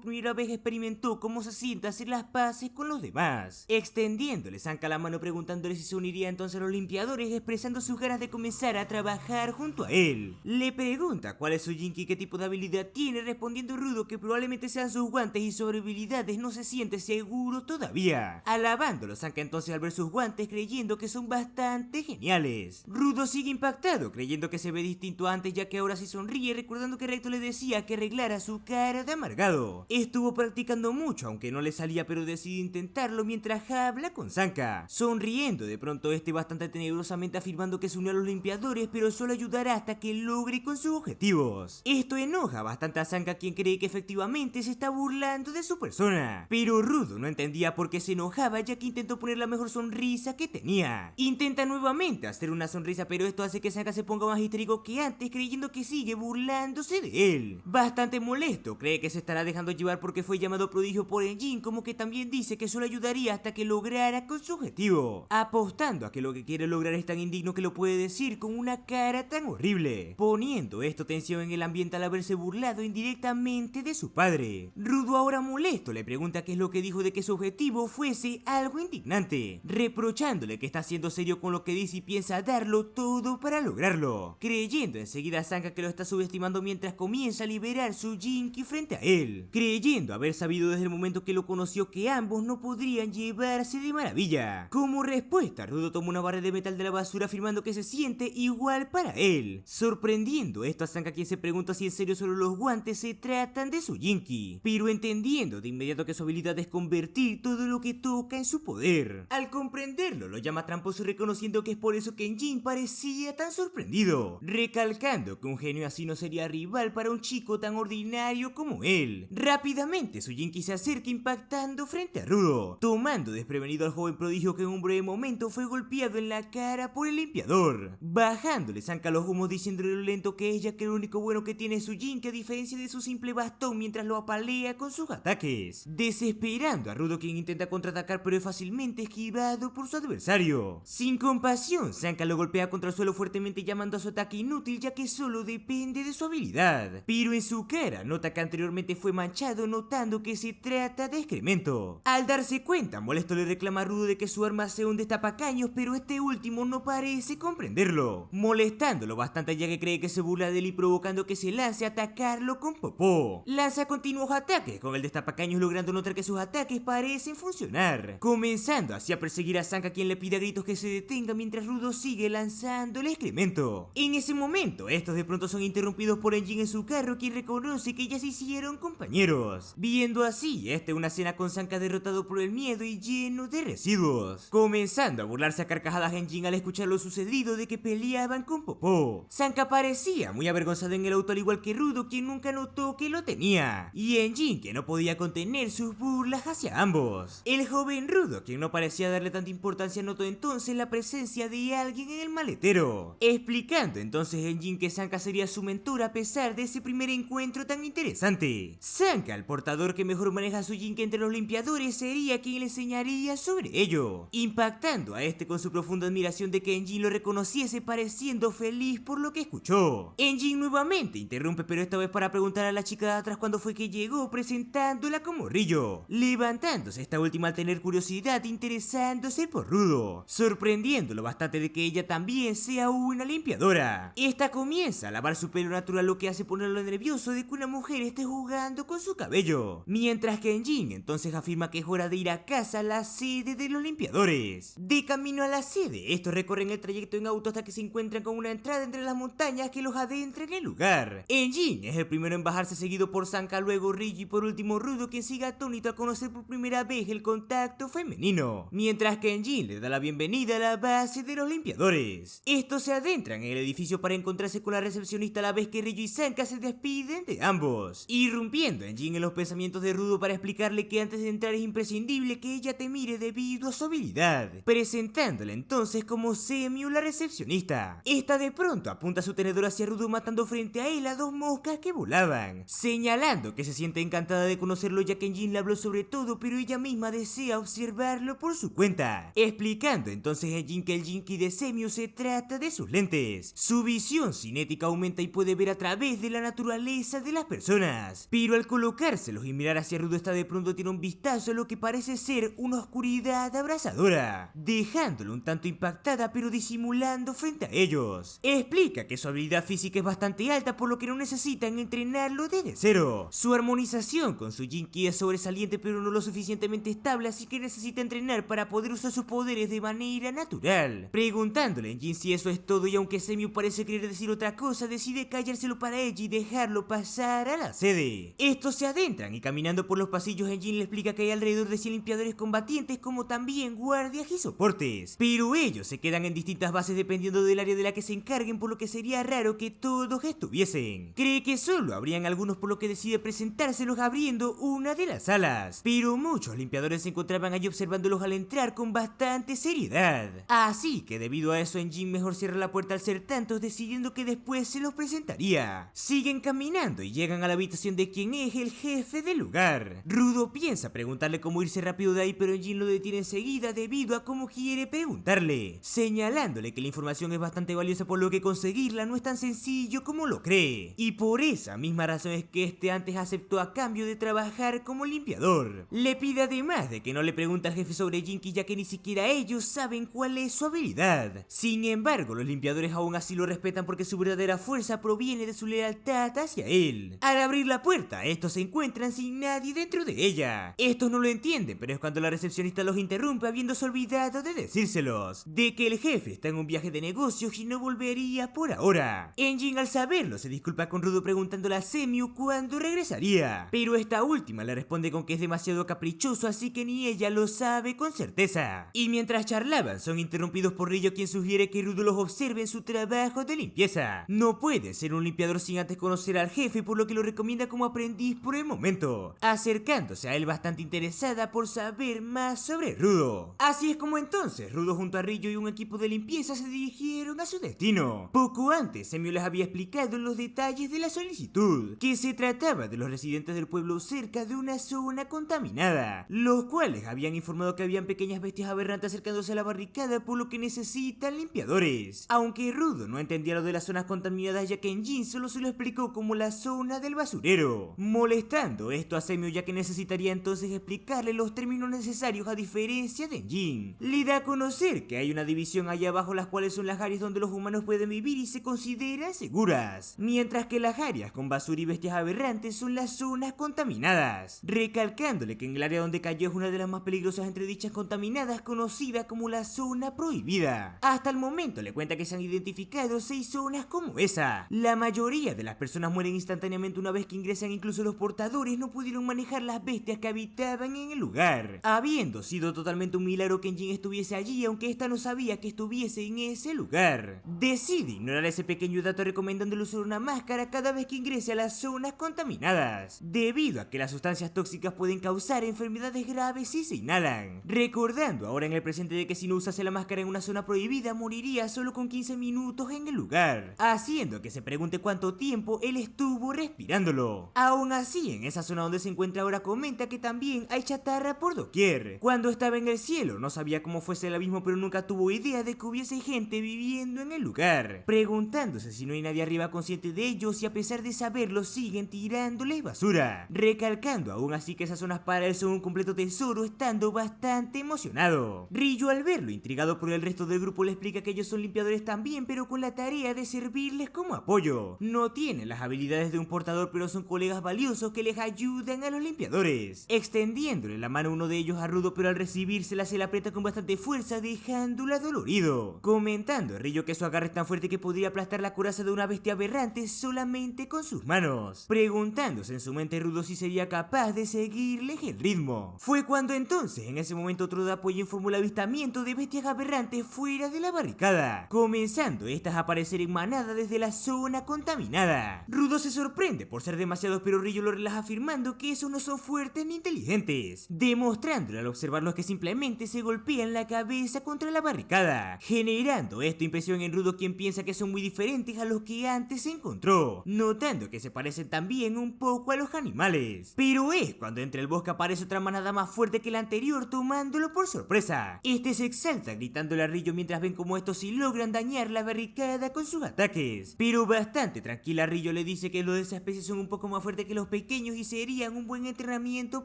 primera vez experimentó cómo se siente hacer las paces con los demás, extendiéndole Sanka la mano preguntándole si se uniría entonces a los limpiadores, expresando sus ganas de comenzar a trabajar junto a él. Le pregunta cuál es su Jinki y qué tipo de habilidad tiene, respondiendo Rudo que probablemente sean sus guantes y sobre habilidades no se siente seguro todavía, alabándolo Sanka entonces al ver sus guantes, creyendo que son bastante geniales. Rudo sigue impactado, creyendo que se ve distinto a antes ya que ahora sí sonríe, recordando que Recto le decía que arreglara su cara de amargado. Estuvo practicando mucho aunque no le salía, pero decidió intentarlo mientras habla con Sanka, sonriendo de pronto este bastante tenebrosamente, afirmando que se unió a los limpiadores pero solo ayudará hasta que logre con sus objetivos. Esto enoja bastante a Sanka, quien cree que efectivamente se está burlando de su persona, pero Rudo no entendía por qué se enojaba ya que intentó poner la mejor sonrisa que tenía. Intenta nuevamente hacer una sonrisa, pero esto hace que Sanka se ponga más histérico que antes, creyendo que sigue burlándose de él. Bastante molesto, cree que se estará dejando llevar porque fue llamado prodigio por Enjin, como que también dice que solo ayudaría hasta que lograra con su objetivo, apostando a que lo que quiere lograr es tan indigno que lo puede decir con una cara tan horrible, poniendo esto tensión en el ambiente al haberse burlado indirectamente de su padre. Rudo, ahora molesto, le pregunta qué es lo que dijo de que su objetivo fuese algo indignante, reprochándole que está siendo serio con lo que dice y piensa darlo todo para lograrlo, creyendo enseguida a Sanka que lo está subestimando mientras comienza a liberar su Jinki frente a él, creyendo haber sabido desde el momento que lo conoció que ambos no podrían llevarse de maravilla. Como respuesta, Rudo toma una barra de metal de la basura, afirmando que se siente igual para él, sorprendiendo esto a Sanka, quien se pregunta si en serio solo los guantes se tratan de su Jinki, pero entendiendo de inmediato que su habilidad es convertir todo lo que toca en su poder. Al comprenderlo, lo llama tramposo, reconociendo que es por eso que Enjin parecía tan sorprendido, recalcando que un genio así no sería rival para un chico tan ordinario como él. Rápidamente su Jinki se acerca, impactando frente a Rudo, tomando desprevenido al joven prodigio, que en un breve momento fue golpeado en la cara por el limpiador, bajándole Sanka los humos, diciéndole lo lento que es, ya que lo único bueno que tiene es su Jinki a diferencia de su simple bastón, mientras lo apalea con sus ataques, desesperando a Rudo, quien intenta contraatacar pero es fácilmente esquivado por su adversario. Sin compasión, Sanka lo golpea contra el suelo fuertemente, llamando a su ataque inútil ya que solo depende de su habilidad, pero en su cara nota que anteriormente fue manchado, notando que se trata de excremento. Al darse cuenta, molesto le reclama a Rudo de que su arma sea un destapacaños, pero este último no parece comprenderlo, molestándolo bastante ya que cree que se burla de él y provocando que se lance a atacarlo con popó. Lanza continuos ataques con el destapacaños, logrando notar que sus ataques parecen funcionar, comenzando así a perseguir a Sanka, quien le pide a gritos que se detenga mientras Rudo sigue lanzando el excremento. En ese momento, estos de pronto son interrumpidos por Enjin en su carro, quien reconoce que ya se hicieron compañeros, viendo así una escena con Sanka derrotado por el miedo y lleno de residuos, comenzando a burlarse a carcajadas Enjin al escuchar lo sucedido de que peleaban con popó. Sanka parecía muy avergonzado en el auto, al igual que Rudo, quien nunca notó que lo tenía, y Enjin, que no podía contener sus burlas hacia ambos. El joven Rudo, quien no parecía darle tanta importancia, notó entonces la presencia de alguien en el maletero, explicando entonces Enjin que Sanka sería su mentor a pesar de ese primer encuentro tan interesante. Sanka, el portador que mejor maneja su Jinki entre los limpiadores, sería quien le enseñaría sobre ello, impactando a este con su profunda admiración de que Enjin lo reconociese, pareciendo feliz por lo que escuchó. Enjin nuevamente interrumpe, pero esta vez para preguntar a la chica de atrás cuándo fue que llegó, presentándola como Rillo, levantándose esta última al tener curiosidad, interesándose por Rudo, sorprendiéndolo bastante de que ella también sea una limpiadora. Esta comienza a lavar su pelo natural, lo que hace ponerlo nervioso de que una mujer esté jugando con su cabello, mientras que Enjin entonces afirma que es hora de ir a casa, a la sede de los limpiadores. De camino a la sede, estos recorren el trayecto en auto hasta que se encuentran con una entrada entre las montañas que los adentra en el lugar. Enjin es el primero en bajarse, seguido por Sanka, luego Rillo y por último Rudo, quien sigue atónito al conocer por primera vez el contacto femenino, mientras que Enjin le da la bienvenida a la base de los limpiadores. Estos se adentran en el edificio para encontrarse con la recepcionista, a la vez que Rillo y Sanka se despiden de ambos, irrumpiendo Enjin en los pensamientos de Rudo para explicarle que antes de entrar es imprescindible que ella te mire debido a su habilidad, presentándola entonces como Semio, la recepcionista. Esta de pronto apunta su tenedor hacia Rudo, matando frente a él a dos moscas que volaban, señalando que se siente encantada de conocerlo ya que Enjin le habló sobre todo, pero ella misma desea observarlo por su cuenta, explicando entonces Enjin que el Jinki de Semio se trata de sus lentes. Su visión cinética aumenta y puede ver a través de la naturaleza de las personas. Pero al colocárselos y mirar hacia Rudo, esta de pronto tiene un vistazo a lo que parece ser una oscuridad abrasadora, dejándolo un tanto impactada pero disimulando frente a ellos. Explica que su habilidad física es bastante alta, por lo que no necesitan entrenarlo desde cero. Su armonización con su Jin-Ki es sobresaliente pero no lo suficientemente estable, así que necesita entrenar para poder usar sus poderes de manera natural. Preguntándole a Jin si eso es todo, y aunque Semiu parece querer decir otra cosa, decide callárselo para ella y dejarlo pasar a la sede. Estos se adentran y caminando por los pasillos, Jin le explica que hay alrededor de 100 limpiadores combatientes, como también guardias y soportes, pero ellos se quedan en distintas bases dependiendo del área de la que se encarguen, por lo que sería raro que todos estuviesen. Cree que solo habrían algunos, por lo que decide presentárselos abriendo una de las salas, pero muchos limpiadores se encontraban allí observándolos al entrar con bastante seriedad. Así que debido a eso, Jin mejor cierra la puerta al ser tantos, decidiendo que después se los presentaría. Siguen caminando y llegan a la habitación de quien es el jefe del lugar. Rudo piensa preguntarle cómo irse rápido de ahí, pero Jin lo detiene enseguida debido a cómo quiere preguntarle, señalándole que la información es bastante valiosa, por lo que conseguirla no es tan sencillo como lo cree, y por esa misma razón es que este antes aceptó a cambio de trabajar como limpiador. Le pide además de que no le pregunte al jefe sobre Jin-Ki, ya que ni siquiera ellos saben cuál es su habilidad. Sin embargo, los limpiadores aún así lo respetan porque su verdadera fuerza proviene de su lealtad hacia él. Al abrir la puerta, estos se encuentran sin nadie dentro de ella. Estos no lo entienden, pero es cuando la recepcionista los interrumpe, habiéndose olvidado de decírselos, de que el jefe está en un viaje de negocios y no volvería por ahora. Jin, al saberlo, se disculpa con Rudo preguntándole a Semiu cuándo regresaría, pero esta última le responde con que es demasiado caprichoso, así que ni ella lo sabe con certeza. Y mientras charlaban, son interrumpidos por Rillo, quien sugiere que Rudo los observe en su trabajo de limpieza. No puede ser un limpiador sin antes conocer al jefe, por lo que lo recomienda como aprendiz por el momento, acercándose a él bastante interesada por saber más sobre Rudo. Así es como entonces Rudo junto a Rillo y un equipo de limpieza se dirigieron a su destino. Poco antes, Semiu les había explicado los detalles de la solicitud, que se trataba de los residentes del pueblo cerca de una zona contaminada, los cuales habían informado que habían pequeñas bestias aberrantes acercándose a la barricada, por lo que necesitan limpiadores. Aunque Rudo no entendía lo de las zonas contaminadas, ya que Jin solo se lo explicó como la zona del basurero, molestando esto a Semiu, ya que necesitaría entonces explicarle los términos necesarios. A diferencia de Jin, le da a conocer que hay una división allá abajo, las cuales son las áreas donde los humanos pueden vivir y se consideran seguras, mientras que las áreas con basura y bestias aberrantes son las zonas contaminadas, recalcándole que en el área donde cayó es una de las más peligrosas entre dichas contaminadas, conocida como la zona prohibida. Hasta el momento le cuenta que se han identificado 6 zonas como esa. La mayoría de las personas mueren instantáneamente una vez que ingresan, incluso los portadores no pudieron manejar las bestias que habitaban en el lugar, habiendo sido totalmente un milagro que Jin estuviese allí, aunque esta no sabía que estuviese en ese lugar. Decide ignorar ese pequeño dato, recomendándole usar una máscara cada vez que ingrese a las zonas contaminadas, debido a que las sustancias tóxicas pueden causar enfermedades graves si se inhalan, recordando ahora en el presente de que si no usase la máscara en una zona prohibida moriría solo con 15 minutos en el lugar, haciendo que se pregunte cuánto tiempo él estuvo respirándolo. Aún así, en esa zona donde se encuentra ahora, comenta que también hay chatarra por doquier. Cuando estaba en el cielo no sabía cómo fuese el abismo, pero nunca tuvo idea de que hubiese gente viviendo en el lugar, preguntándose si no hay nadie arriba consciente de ellos, y a pesar de saberlo siguen tirándoles basura, recalcando aún así que esas zonas para él son un completo tesoro, estando bastante emocionado. Rillo, al verlo intrigado por el resto del grupo, le explica que ellos son limpiadores también, pero con la tarea de servirles como apoyo. No tienen las habilidades de un portador, pero son colegas valiosos que les ayudan a los limpiadores, extendiéndole la mano a uno de ellos a Rudo, pero al recibírsela se la aprieta con bastante fuerza, dejándola dolorido, comentando a Rillo que su agarre es tan fuerte que podría aplastar la coraza de una bestia aberrante solamente con sus manos, preguntándose en su mente Rudo si sería capaz de seguirles el ritmo. Fue cuando entonces en ese momento otro de apoyo informó el avistamiento de bestias aberrantes fuera de la barricada, comenzando estas a aparecer en manada desde la zona contaminada. Rudo se sorprende por ser demasiados, pero Rillo lo relaja afirmando que esos no son fuertes ni inteligentes, demostrándole al observarlos que simplemente se golpean la cabeza contra la barricada, generando esta impresión en Rudo, quien piensa que son muy diferentes a los que antes se encontró, notando que se parecen también un poco a los animales. Pero es cuando entre el bosque aparece otra manada más fuerte que la anterior, tomándolo por sorpresa. Este se exalta gritándole a Rillo mientras ven cómo esto sí logran dañar la barricada con sus ataques. Pero bastante tranquila, Rillo le dice que los de esa especie son un poco más fuertes que los pequeños y serían un buen entrenamiento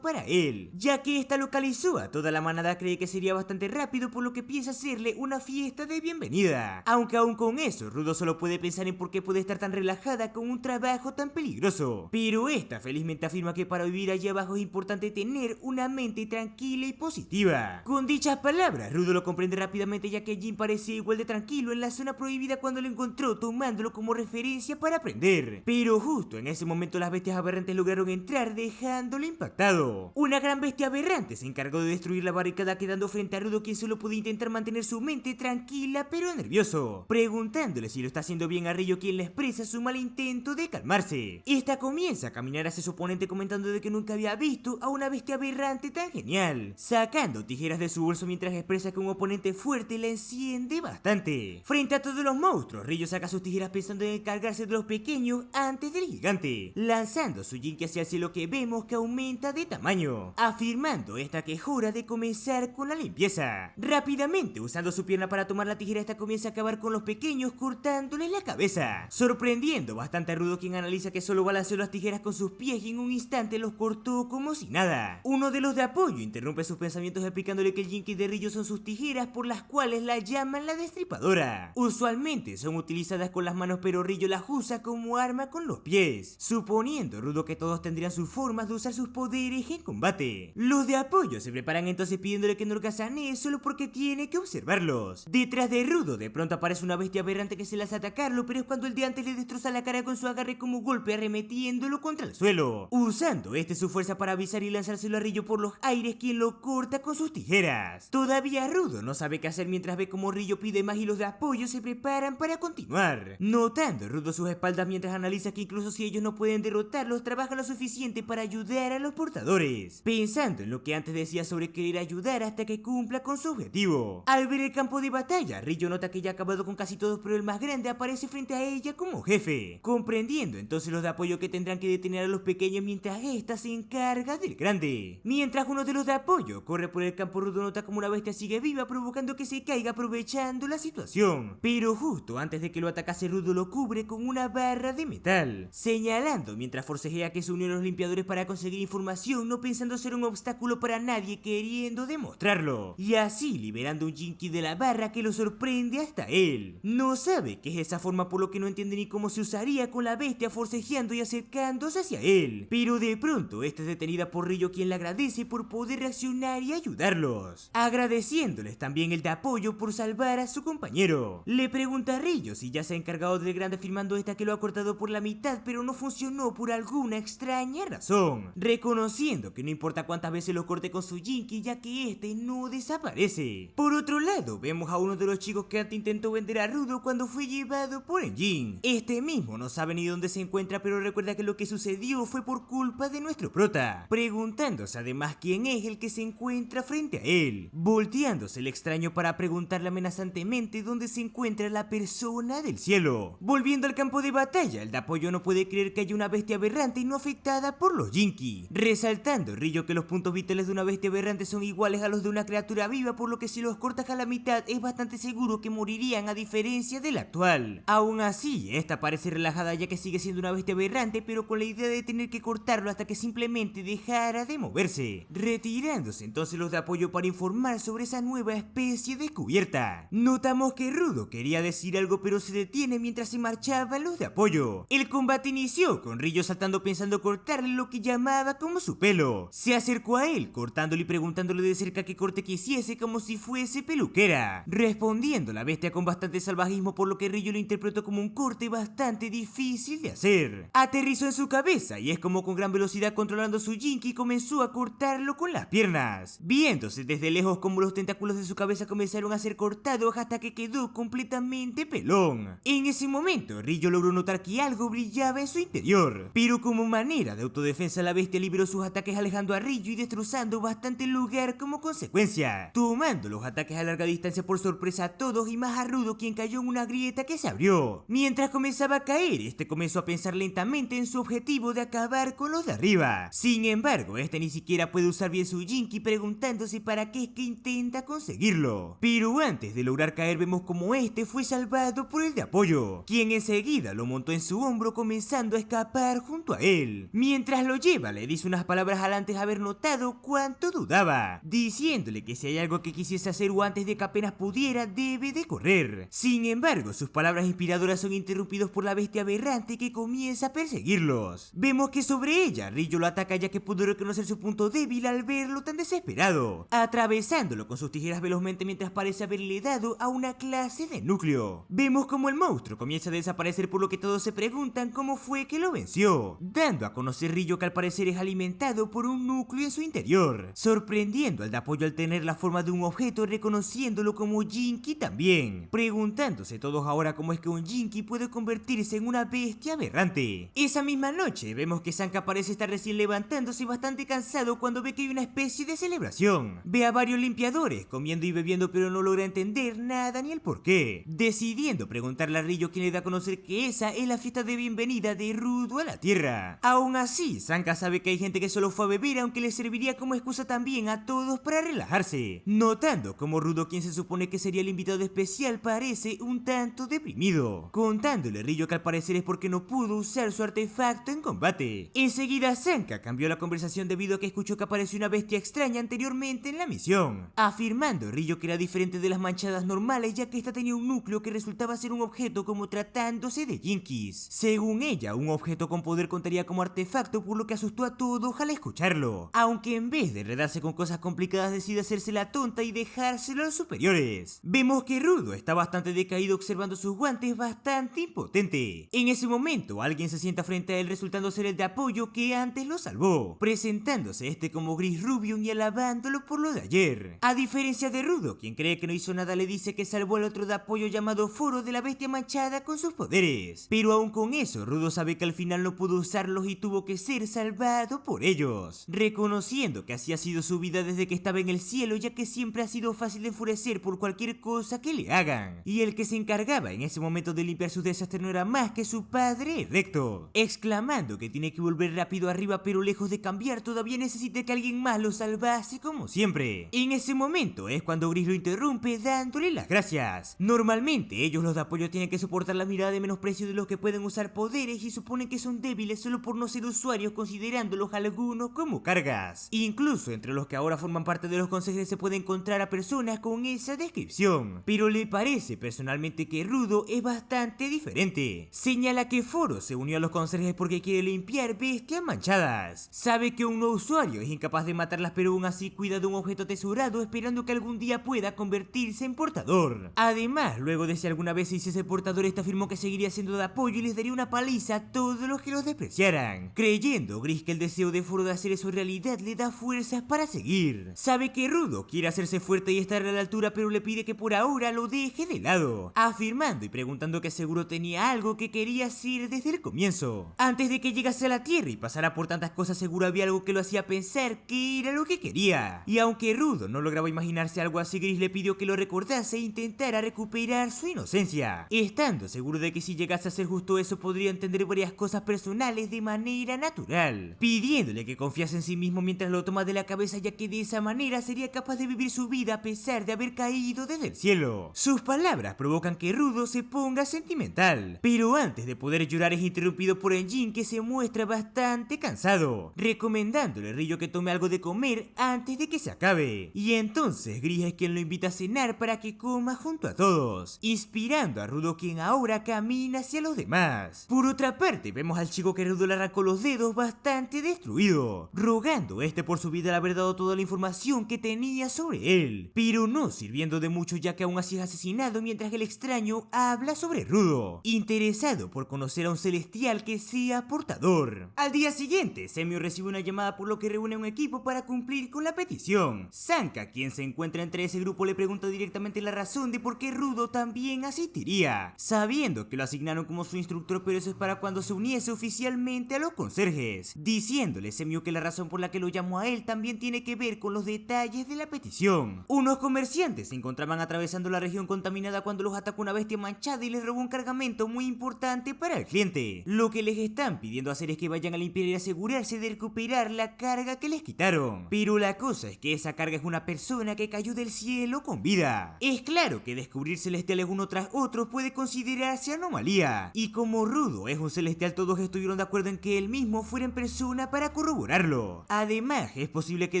para él, ya que esta localizó a toda la manada. Cree que sería bastante rápido, por lo que piensa hacerle una fiesta de bienvenida, aunque aún con eso Rudo solo puede pensar en por qué puede estar tan relajada con un trabajo tan peligroso. Pero esta felizmente afirma que para vivir allá abajo es importante tener una mente tranquila y positiva. Con dichas palabras, Rudo lo comprende rápidamente, ya que Jin parecía igual de tranquilo en la zona prohibida cuando lo encontró, tomándolo como referencia para aprender. Pero justo en ese momento las bestias aberrantes lograron entrar, dejándolo impactado. Una gran bestia aberrante se encargó de destruir la barricada, quedando frente a Rudo, quien solo pudo intentar mantener su mente tranquila pero nervioso, preguntándole si lo está haciendo bien a Rillo, quien le expresa su mal intento de calmarse. Esta comienza a caminar hacia su oponente, comentando de que nunca había visto a una bestia aberrante tan genial, sacando tijeras de su bolso mientras expresa que un oponente fuerte la enciende bastante. Frente a todos los monstruos, Rillo saca sus tijeras pensando en encargarse de los pequeños antes del gigante, lanzando su Jinki hacia el cielo, que vemos que aumenta de tamaño, afirmando esta que es hora de comenzar con la limpieza. Rápidamente, usando su pierna para tomar la tijera, esta comienza a acabar con los pequeños, cortándoles la cabeza, sorprendiendo bastante a Rudo, quien analiza que solo balanceó las tijeras con sus pies y en un instante los cortó como si nada. Uno de los de apoyo interrumpe sus pensamientos explicándole que el Jinki de Rillo son sus tijeras, por las cuales la llaman la destripadora. Usualmente son utilizadas con las manos, pero Rillo las usa como arma con los pies, suponiendo Rudo que todos tendrían sus formas de usar sus poderes en combate. Los de apoyo se preparan entonces pidiéndole que no holgazanee solo porque tiene que observarlos. Detrás de Rudo de pronto aparece una bestia aberrante que se lanza a atacarlo, pero es cuando el de antes le destroza la cara con su agarre como golpe, arremetiéndolo contra el suelo, usando su fuerza para avisar y lanzárselo a Rillo por los aires, quien lo corta con sus tijeras. Todavía Rudo no sabe qué hacer mientras ve como Rillo pide más y los de apoyo se preparan para continuar, notando Rudo sus espaldas mientras analiza que incluso si ellos no pueden derrotarlos, trabajan lo suficiente para ayudar a los portadores, pensando en lo que antes decía sobre querer ayudar hasta que cumpla con su objetivo. Al ver el campo de batalla, Rillo nota que ya ha acabado con casi todos, pero el más grande aparece frente a ella como jefe, comprendiendo entonces los de apoyo que tendrán que detener a los pequeños mientras esta se encarga del grande. Mientras uno de los de apoyo corre por el campo, Rudo nota como una bestia sigue viva, provocando que se caiga aprovechando la situación, pero justo antes de que lo atacase, Rudo lo cubre con una barra de metal, señalando mientras forcejea que se unió a los limpiadores para conseguir información, no pensando ser un obstáculo para nadie, queriendo demostrarlo, y así liberando un Jinki de la barra que lo sorprende hasta él. No sabe qué es esa forma, por lo que no entiende ni cómo se usaría con la bestia forcejeando y acercándose hacia él, pero de pronto esta es detenida por Rillo, quien le agradece por poder reaccionar y ayudarlos, agradeciéndoles también el de apoyo por salvar a su compañero. Le pregunta a Rillo si ya se ha encargado del grande, afirmando esta que lo ha cortado por la mitad, pero no funcionó por alguna extraña razón, reconociendo que no importa cuántas veces lo corte con su Jinki, ya que este no desaparece. Por otro lado, vemos a uno de los chicos que antes intentó vender a Rudo cuando fue llevado por Enjin. Este mismo no sabe ni dónde se encuentra, pero recuerda que lo que sucedió fue por culpa de nuestro prota, preguntándose además quién es el que se encuentra frente a él, volteándose el extraño para preguntarle amenazantemente dónde se encuentra la persona del cielo. Volviendo al campo de batalla, el de apoyo no puede creer que haya una bestia aberrante y no afectada por los Jinki, resaltando Rillo que los puntos vitales de una bestia aberrante son iguales a los de una criatura viva, por lo que si los cortas a la mitad es bastante seguro que morirían, a diferencia del actual. Aún así, esta parece relajada ya que sigue siendo una bestia aberrante, pero con la idea de tener que cortarlo hasta que simplemente dejara de moverse, retirándose entonces los de apoyo para informar sobre esa nueva especie descubierta. Notamos que Rudo quería decir algo, pero se detiene mientras se marchaban los de apoyo. El combate inició con Rillo saltando pensando cortarle lo que llamaba como su pelo. Se acercó a él cortándole y preguntándole de cerca qué corte quisiese, como si fuese peluquera, respondiendo la bestia con bastante salvajismo, por lo que Rillo lo interpretó como un corte bastante difícil de hacer. Aterrizó en su cabeza y es como con gran velocidad, controlando su Jinki, comenzó a cortarlo con las piernas, viéndose desde lejos como los tentáculos de su cabeza comenzaron a ser cortados hasta que quedó completamente pelón. En ese momento Rillo logró notar que algo brillaba en su interior, pero como manera de autodefensa la bestia liberó sus ataques, alejando a Rillo y destrozando bastante el lugar como consecuencia, tomando los ataques a larga distancia por sorpresa a todos y más a Rudo, quien cayó en una grieta que se abrió. Mientras comenzaba a caer, este comenzó a pensar lentamente en su objetivo de acabar con los de arriba. Sin embargo, este ni siquiera puede usar bien su Jinki, preguntándose para qué es que intenta conseguirlo. Pero antes de lograr lograr caer vemos como este fue salvado por el de apoyo, quien enseguida lo montó en su hombro comenzando a escapar junto a él. Mientras lo lleva le dice unas palabras al antes haber notado cuánto dudaba, diciéndole que si hay algo que quisiese hacer o antes de que apenas pudiera debe de correr. Sin embargo, sus palabras inspiradoras son interrumpidos por la bestia aberrante que comienza a perseguirlos. Vemos que sobre ella Rillo lo ataca ya que pudo reconocer su punto débil al verlo tan desesperado, atravesándolo con sus tijeras velozmente mientras parece haberle dado a una clase de núcleo. Vemos como el monstruo comienza a desaparecer, por lo que todos se preguntan cómo fue que lo venció, dando a conocer Rillo que al parecer es alimentado por un núcleo en su interior, sorprendiendo al de apoyo al tener la forma de un objeto, reconociéndolo como Jinky también, preguntándose todos ahora cómo es que un Jinky puede convertirse en una bestia aberrante. Esa misma noche vemos que Sanka parece estar recién levantándose bastante cansado cuando ve que hay una especie de celebración. Ve a varios limpiadores comiendo y bebiendo, pero no logra entender nada ni el porqué, decidiendo preguntarle a Rillo, quien le da a conocer que esa es la fiesta de bienvenida de Rudo a la Tierra. Aún así, Sanka sabe que hay gente que solo fue a beber, aunque le serviría como excusa también a todos para relajarse, notando como Rudo, quien se supone que sería el invitado especial, parece un tanto deprimido, contándole a Rillo que al parecer es porque no pudo usar su artefacto en combate. Enseguida Sanka cambió la conversación debido a que escuchó que apareció una bestia extraña anteriormente en la misión, afirmando Rillo que era diferente de las manchadas normales, ya que esta tenía un núcleo que resultaba ser un objeto como tratándose de Jinkies. Según ella, un objeto con poder contaría como artefacto, por lo que asustó a todos al escucharlo, aunque en vez de enredarse con cosas complicadas decide hacerse la tonta y dejárselo a los superiores. Vemos que Rudo está bastante decaído, observando sus guantes bastante impotente. En ese momento alguien se sienta frente a él, resultando ser el de apoyo que antes lo salvó, presentándose este como Gris Rubium y alabándolo por lo de ayer. A diferencia de Rudo, quien cree que no hizo nada, le dice que salvó al otro de apoyo llamado Foro de la bestia manchada con sus poderes, pero aún con eso Rudo sabe que al final no pudo usarlos y tuvo que ser salvado por ellos, reconociendo que así ha sido su vida desde que estaba en el cielo, ya que siempre ha sido fácil de enfurecer por cualquier cosa que le hagan, y el que se encargaba en ese momento de limpiar sus desastres no era más que su padre Recto, exclamando que tiene que volver rápido arriba, pero lejos de cambiar todavía necesita que alguien más lo salvase como siempre. En ese momento es cuando Gris lo interrumpe dándole las gracias. Normalmente ellos los de apoyo tienen que soportar la mirada de menosprecio de los que pueden usar poderes y suponen que son débiles solo por no ser usuarios, considerándolos algunos como cargas. Incluso entre los que ahora forman parte de los consejos se puede encontrar a personas con esa descripción, pero le parece personalmente que Rudo es bastante diferente. Señala que Foro se unió a los conserjes porque quiere limpiar bestias manchadas. Sabe que un nuevo usuario es incapaz de matarlas, pero aún así cuida de un objeto atesorado, esperando que algún día pueda convertirse en portador. Además, luego de si alguna vez se hiciese portador, este afirmó que seguiría siendo de apoyo y les daría una paliza a todos los que los despreciaran, creyendo Gris que el deseo de Foro de hacer eso realidad le da fuerzas para seguir. Sabe que Rudo quiere hacerse fuerte y estar a la altura, pero le pide que por ahora lo deje de lado, afirmando y preguntando que seguro tenía algo que quería hacer desde el comienzo. Antes de que llegase a la Tierra y pasara por tantas cosas, seguro había algo que lo hacía pensar que era lo que quería. Y aunque Rudo no lograba imaginarse algo así, Gris le pidió que lo recordase e intentara recuperar su inocencia, estando seguro de que si llegase a hacer justo eso podría entender varias cosas personales de manera natural, pidiéndole que confiase en sí mismo mientras lo toma de la cabeza, ya que de esa manera sería capaz de vivir su vida a pesar de haber caído desde el cielo. Sus palabras provocan que Rudo se ponga sentimental, pero antes de poder llorar es interrumpido por Enjin, que se muestra bastante cansado, recomendándole a Rillo que tome algo de comer antes de que se acabe, y entonces Gris es quien lo invita a cenar para que coma junto a todos, inspirando a Rudo, quien ahora camina hacia los demás. Por otra parte, vemos al chico que Rudo le arrancó los dedos bastante destruido, rogando por su vida al haber dado toda la información que tenía sobre él, pero no sirviendo de mucho, ya que aún así es asesinado mientras el extraño habla sobre Rudo, interesado por conocer a un celestial que sea portador. Al día siguiente, Semio recibe una llamada, por lo que reúne a un equipo para cumplir con la petición. Sanka, quien se encuentra entre ese grupo, le pregunta directamente la razón de por qué Rudo también asistiría, sabiendo que lo asignaron como su instructor, pero eso es para cuando se uniese oficialmente a los conserjes, diciéndole Semio que la razón por la que lo llamó a él también tiene que ver con los detalles de la petición. Unos comerciantes se encontraban atravesando la región contaminada cuando los atacó una bestia manchada y les robó un cargamento muy importante para el cliente. Lo que les están pidiendo hacer es que vayan a limpiar y asegurarse de recuperar la carga que les quitaron. Pero la cosa es que esa carga es una persona que cayó del cielo con vida. Es Es claro que descubrir celestiales uno tras otro puede considerarse anomalía, y como Rudo es un celestial, todos estuvieron de acuerdo en que él mismo fuera en persona para corroborarlo. Además, es posible que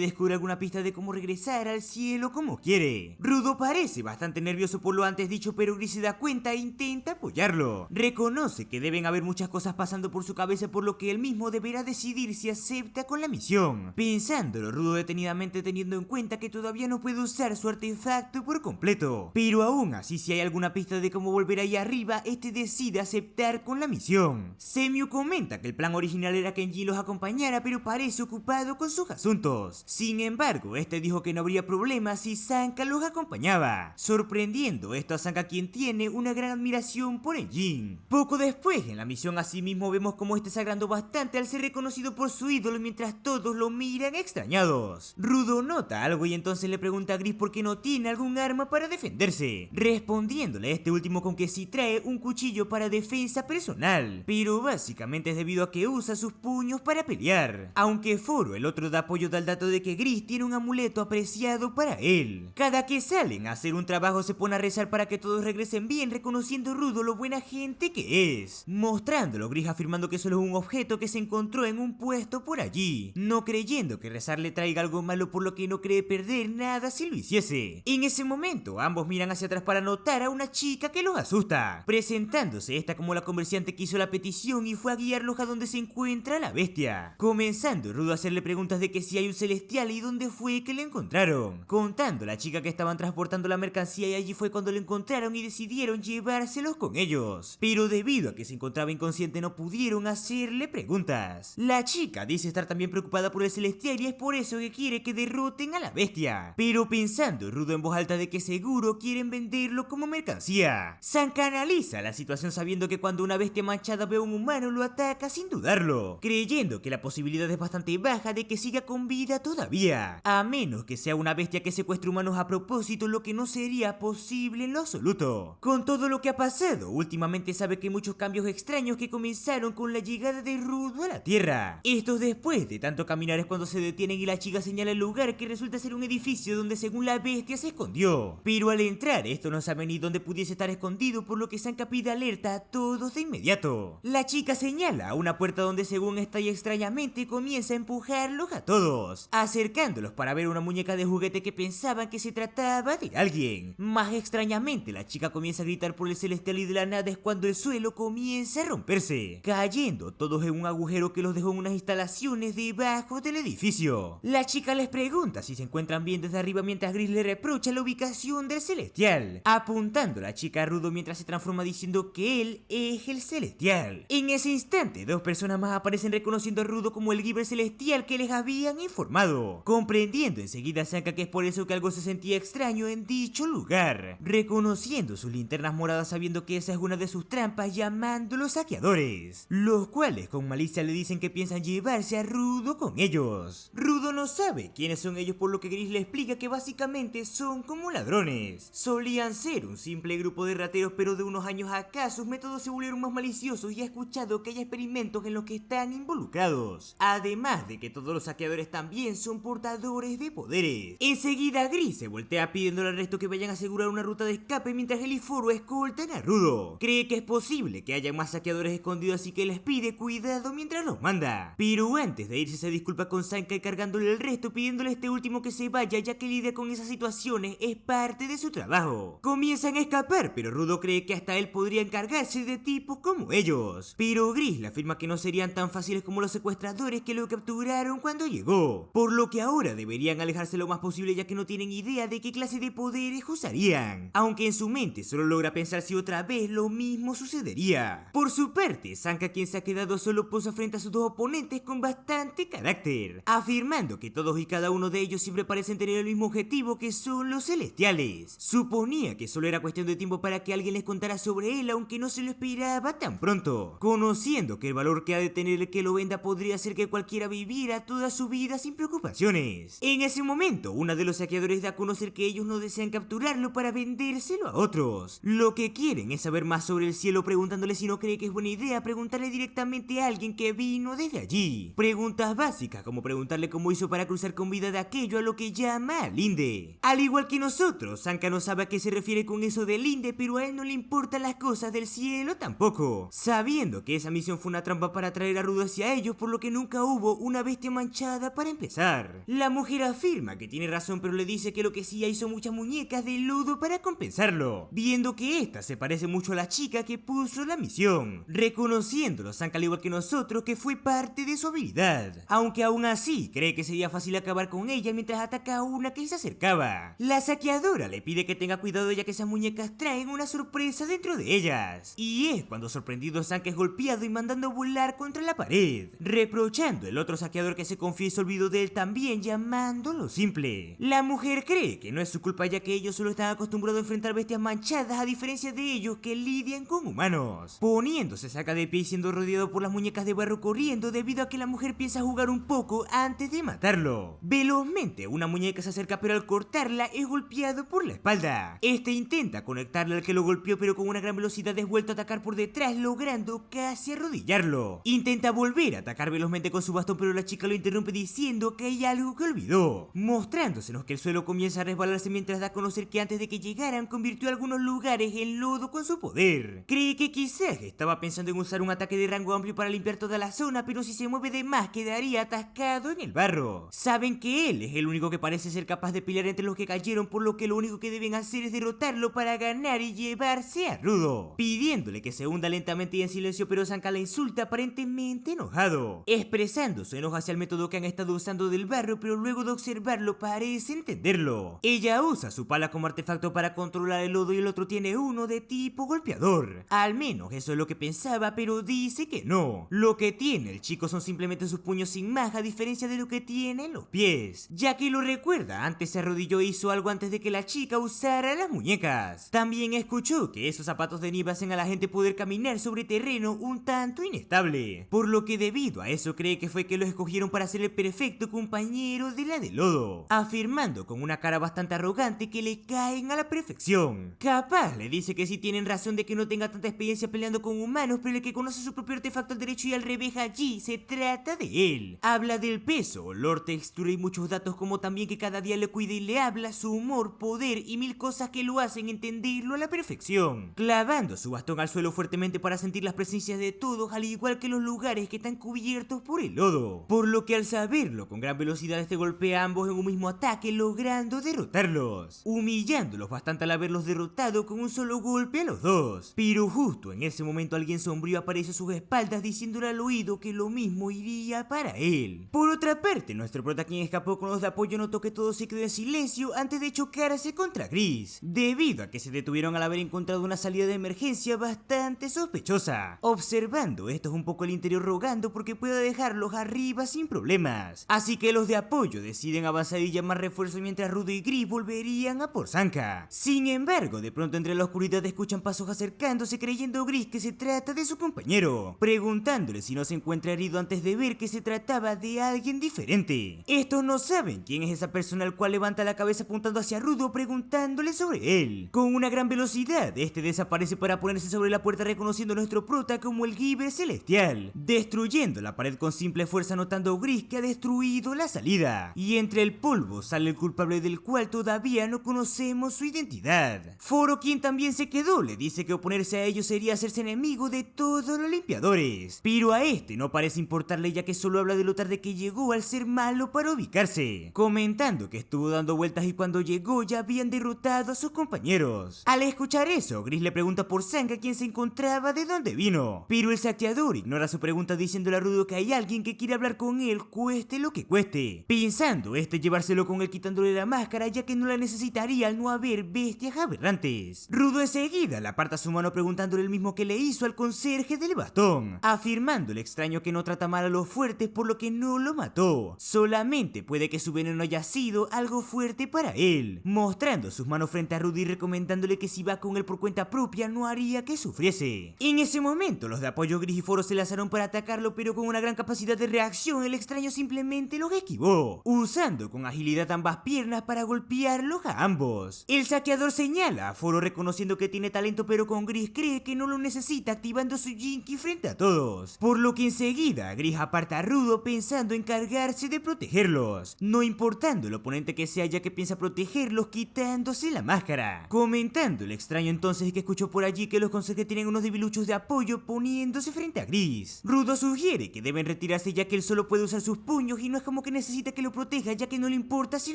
descubra alguna pista de cómo regresar al cielo como quiere. Rudo parece bastante nervioso por lo antes dicho, pero Gris se da cuenta e intenta apoyarlo. Reconoce que deben haber muchas cosas pasando por su cabeza, por lo que él mismo deberá decidir si acepta con la misión. Pensándolo, Rudo detenidamente, teniendo en cuenta que todavía no puede usar su artefacto por completo. Pero aún así, si hay alguna pista de cómo volver ahí arriba, este decide aceptar con la misión. Semiu comenta que el plan original era que Enjin los acompañara, pero parece ocupado con sus asuntos. Sin embargo, este dijo que no habría problema si Sanka los acompañaba, sorprendiendo esto a Sanka, quien tiene una gran admiración por Enjin. Poco después en la misión, asimismo, vemos como este se agrandó bastante al ser reconocido por su ídolo mientras todos lo miran extrañados. Rudo nota algo y entonces le pregunta a Gris por qué no tiene algún arma para defenderse, respondiéndole a este último con que sí trae un cuchillo para defensa personal, pero básicamente es debido a que usa sus puños para pelear. Aunque Foro, el otro, da apoyo al dato de que Gris tiene un amuleto apreciado para él. Cada que salen a hacer un trabajo se pone a rezar para que todos regresen bien, reconociendo Rudo lo buena gente que es, mostrándolo Gris afirmando que solo es un objeto que se encontró en un puesto por allí, no creyendo que rezar le traiga algo malo, por lo que no cree perder nada si lo hiciese. En ese momento ambos miran hacia atrás para notar a una chica que los asusta, presentándose esta como la comerciante que hizo la petición y fue a guiarlos a donde se encuentra la bestia, comenzando Rudo a hacerle preguntas de que si hay un celestial y dónde fue que lo encontraron, contando a la chica que estaban transportando la mercancía y allí fue cuando lo encontraron y decidieron llevárselos con ellos, pero debido a que se encontraba inconsciente no pudieron hacerle preguntas. La chica dice estar también preocupada por el celestial y es por eso que quiere que derroten a la bestia, pero pensando Rudo en voz alta de que seguro quieren venderlo como mercancía. Sanka analiza la situación sabiendo que cuando una bestia manchada ve a un humano lo ataca sin dudarlo, creyendo que la posibilidad es bastante baja de que siga con vida todavía, a menos que sea una bestia que secuestre humanos a propósito, lo que no sería posible en lo absoluto. Con todo lo que ha pasado, últimamente sabe que hay muchos cambios extraños que comenzaron con la llegada de Rudo a la Tierra. Estos después de tanto caminar es cuando se detienen y la chica señala el lugar que resulta ser un edificio donde según la bestia se escondió. Pero al entrar esto no sabe ni dónde pudiese estar escondido, por lo que Sanka pide alerta a todos de inmediato. La chica señala una puerta donde según esta y extrañamente comienza a empujarlos a todos, acercándolos para ver una muñeca de juguete que pensaban que se trataba de alguien. Más extrañamente la chica comienza a gritar por el celestial y de la nada es cuando el suelo comienza a romperse, cayendo todos en un agujero que los dejó en unas instalaciones debajo del edificio. La chica les pregunta si se encuentran bien desde arriba mientras Gris le reprocha la ubicación del celestial, apuntando a la chica a Rudo mientras se transforma diciendo que él es el celestial. En ese instante dos personas más aparecen reconociendo a Rudo como el Giver celestial que les habían informado, comprendiendo enseguida Sanka que es por eso que algo se sentía extraño en dicho lugar, reconociendo sus linternas moradas sabiendo que esa es una de sus trampas, llamándolos saqueadores, los cuales con malicia le dicen que piensan llevarse a Rudo con ellos. Rudo no sabe quiénes son ellos, por lo que Gris le explica que básicamente son como ladrones. Solían ser un simple grupo de rateros, pero de unos años acá sus métodos se volvieron más maliciosos y ha escuchado que hay experimentos en los que están involucrados, además de que todos los saqueadores también son portadores de poderes. Enseguida Gris se voltea pidiéndole al resto que vayan a asegurar una ruta de escape mientras él y Foro escoltan a Rudo. Cree que es posible que haya más saqueadores escondidos, así que les pide cuidado mientras los manda, pero antes de irse se disculpa con Sanka cargándole el resto, pidiéndole a este último que se vaya ya que lidia con esas situaciones es parte de su trabajo. Comienzan a escapar, pero Rudo cree que hasta él podría encargarse de tipos como ellos, pero Gris le afirma que no serían tan fáciles como los secuestradores que lo capturaron cuando llegó, por lo que ahora deberían alejarse lo más posible ya que no tienen idea de qué clase de poderes usarían, aunque en su mente solo logra pensar si otra vez lo mismo sucedería. Por su parte, Sanka, quien se ha quedado solo, posa frente a sus dos oponentes con bastante carácter, afirmando que todos y cada uno de ellos siempre parecen tener el mismo objetivo, que son los celestiales. Suponía que solo era cuestión de tiempo para que alguien les contara sobre él, aunque no se lo esperaba tan pronto, conociendo que el valor que ha de tener el que lo venda podría hacer que cualquiera viviera toda su vida sin preocupaciones. En ese momento, uno de los saqueadores da a conocer que ellos no desean capturarlo para vendérselo a otros. Lo que quieren es saber más sobre el cielo, preguntándole si no cree que es buena idea preguntarle directamente a alguien que vino desde allí. Preguntas básicas como preguntarle cómo hizo para cruzar con vida de aquello a lo que llama Linde. Al igual que nosotros, Sanka no sabe a qué se refiere con eso de Linde, pero a él no le importan las cosas del cielo tampoco, sabiendo que esa misión fue una trampa para traer a Rudo hacia ellos, por lo que nunca hubo una bestia manchada para empezar. La mujer afirma que tiene razón, pero le dice que lo que sí hay son muchas muñecas de lodo para compensarlo, viendo que esta se parece mucho a la chica que puso la misión, reconociéndolo Sanka al igual que nosotros que fue parte de su habilidad, aunque aún así cree que sería fácil acabar con ella mientras ataca a una que se acercaba. La saqueadora le pide que tenga cuidado ya que esas muñecas traen una sorpresa dentro de ellas, y es cuando sorprendido Sanka es golpeado y mandando volar contra la pared, reprochando el otro saqueador que se confía y se olvidó de él también, llamándolo simple. La mujer cree que no es su culpa ya que ellos solo están acostumbrados a enfrentar bestias manchadas a diferencia de ellos que lidian con humanos, poniéndose Sanka de pie y siendo rodeado por las muñecas de barro corriendo debido a que la mujer piensa jugar un poco antes de matarlo. Velozmente una muñeca se acerca pero al cortarla es golpeado por la espalda. Este intenta conectarle al que lo golpeó pero con una gran velocidad es vuelto a atacar por detrás logrando casi arrodillarlo. Intenta volver a atacar velozmente con su bastón pero la chica lo interrumpe diciendo que hay algo que olvidó, mostrándosenos que el suelo comienza a resbalarse mientras da a conocer que antes de que llegaran convirtió algunos lugares en lodo con su poder. Cree que quizás estaba pensando en usar un ataque de rango amplio para limpiar toda la zona, pero si se mueve de más quedaría atascado en el barro. Saben que él es el único que parece ser capaz de pelear entre los que cayeron, por lo que lo único que deben hacer es derrotarlo para ganar y llevarse a Rudo, pidiéndole que se hunda lentamente y en silencio, pero Sanka la insulta aparentemente enojado, expresando su enojo hacia el método que han estado usando del barro, pero luego de observarlo parece entenderlo. Ella usa su pala como artefacto para controlar el lodo y el otro tiene uno de tipo golpeador. Al menos eso es lo que pensaba, pero dice que no. Lo que tiene el chico son simplemente sus puños sin más, a diferencia de lo que tiene en los pies, ya que lo recuerda, antes se arrodilló e hizo algo antes de que la chica usara las muñecas. También escuchó que esos zapatos de nieve hacen a la gente poder caminar sobre terreno un tanto inestable, por lo que debido a eso cree que fue que lo escogieron para ser el perfecto compañero de la de lodo, afirmando con una cara bastante arrogante que le caen a la perfección. Capaz le dice que sí tienen razón de que no tenga tanta experiencia peleando con humanos, pero el que conoce su propio artefacto al derecho y al revés allí se trata de él. Habla del peso, olor, textura y muchos datos, como también que cada día le cuida y le habla, su humor, poder y mil cosas que lo hacen entenderlo a la perfección, clavando su bastón al suelo fuertemente para sentir las presencias de todos, al igual que los lugares que están cubiertos por el lodo, por lo que al saberlo con gran velocidad este golpea a ambos en un mismo ataque, logrando derrotarlos, humillándolos bastante al haberlos derrotado con un solo golpe a los dos. Pero justo en ese momento alguien sombrío aparece a sus espaldas diciéndole al oído que lo mismo iría para él. Por otra parte, nuestro prota, quien escapó con los de apoyo, notó que todo se quedó en silencio antes de chocarse contra Gris, debido a que se detuvieron al haber encontrado una salida de emergencia bastante sospechosa, observando estos un poco el interior, rogando porque pueda dejarlos arriba sin problemas. Así que los de apoyo deciden avanzar y llamar refuerzos mientras Rudo y Gris volverían a por Sanka. Sin embargo, de pronto entre la oscuridad escuchan pasos acercándose, creyendo Gris que se trata de su compañero, preguntándole si no se encuentra herido antes de ver que se trataba de alguien diferente. Estos no saben quién es esa persona, al cual levanta la cabeza apuntando hacia Rudo preguntándole sobre él. Con una gran velocidad, este desaparece para ponerse sobre la puerta, reconociendo a nuestro prota como el Giver Celestial, destruyendo la pared con simple fuerza, notando Gris que ha destruido la salida, y entre el polvo sale el culpable del cual todavía no conocemos su identidad. Foro, quien también se quedó, le dice que oponerse a ellos sería hacerse enemigo de todos los limpiadores, pero a este no parece importarle ya que solo habla de lo tarde que llegó al ser malo para ubicarse, comentando que estuvo dando vueltas y cuando llegó ya habían derrotado a sus compañeros. Al escuchar eso, Gris le pregunta por Sanka, quien se encontraba, de dónde vino, pero el saqueador ignora su pregunta diciéndole a Rudo que hay alguien que quiere hablar con él cueste lo que cueste, pensando este llevárselo con él quitándole la máscara ya que no la necesitaría al no haber bestias aberrantes. Rudo enseguida le aparta su mano preguntándole el mismo que le hizo al conserje del bastón, afirmando el extraño que no trata mal a los fuertes por lo que no lo mató, solamente puede que su veneno haya sido algo fuerte para él, mostrando sus manos frente a Rudo y recomendándole que si va con él por cuenta propia no haría que sufriese. En ese momento los de apoyo Gris y Foro se lanzaron para atacarlo, pero con una gran capacidad de reacción el extraño simplemente los esquivó, usando con agilidad ambas piernas para golpearlos a ambos. El saqueador señala a Foro reconociendo que tiene talento, pero con Gris cree que no lo necesita, activando su Jinky frente a todos, por lo que enseguida Gris aparta a Rudo pensando encargarse de protegerlos, no importando el oponente que sea ya que piensa protegerlos quitando quitándose la máscara, comentando el extraño entonces que escuchó por allí que los conserjes tienen unos debiluchos de apoyo poniéndose frente a Gris. Rudo sugiere que deben retirarse ya que él solo puede usar sus puños y no es como que necesita que lo proteja ya que no le importa si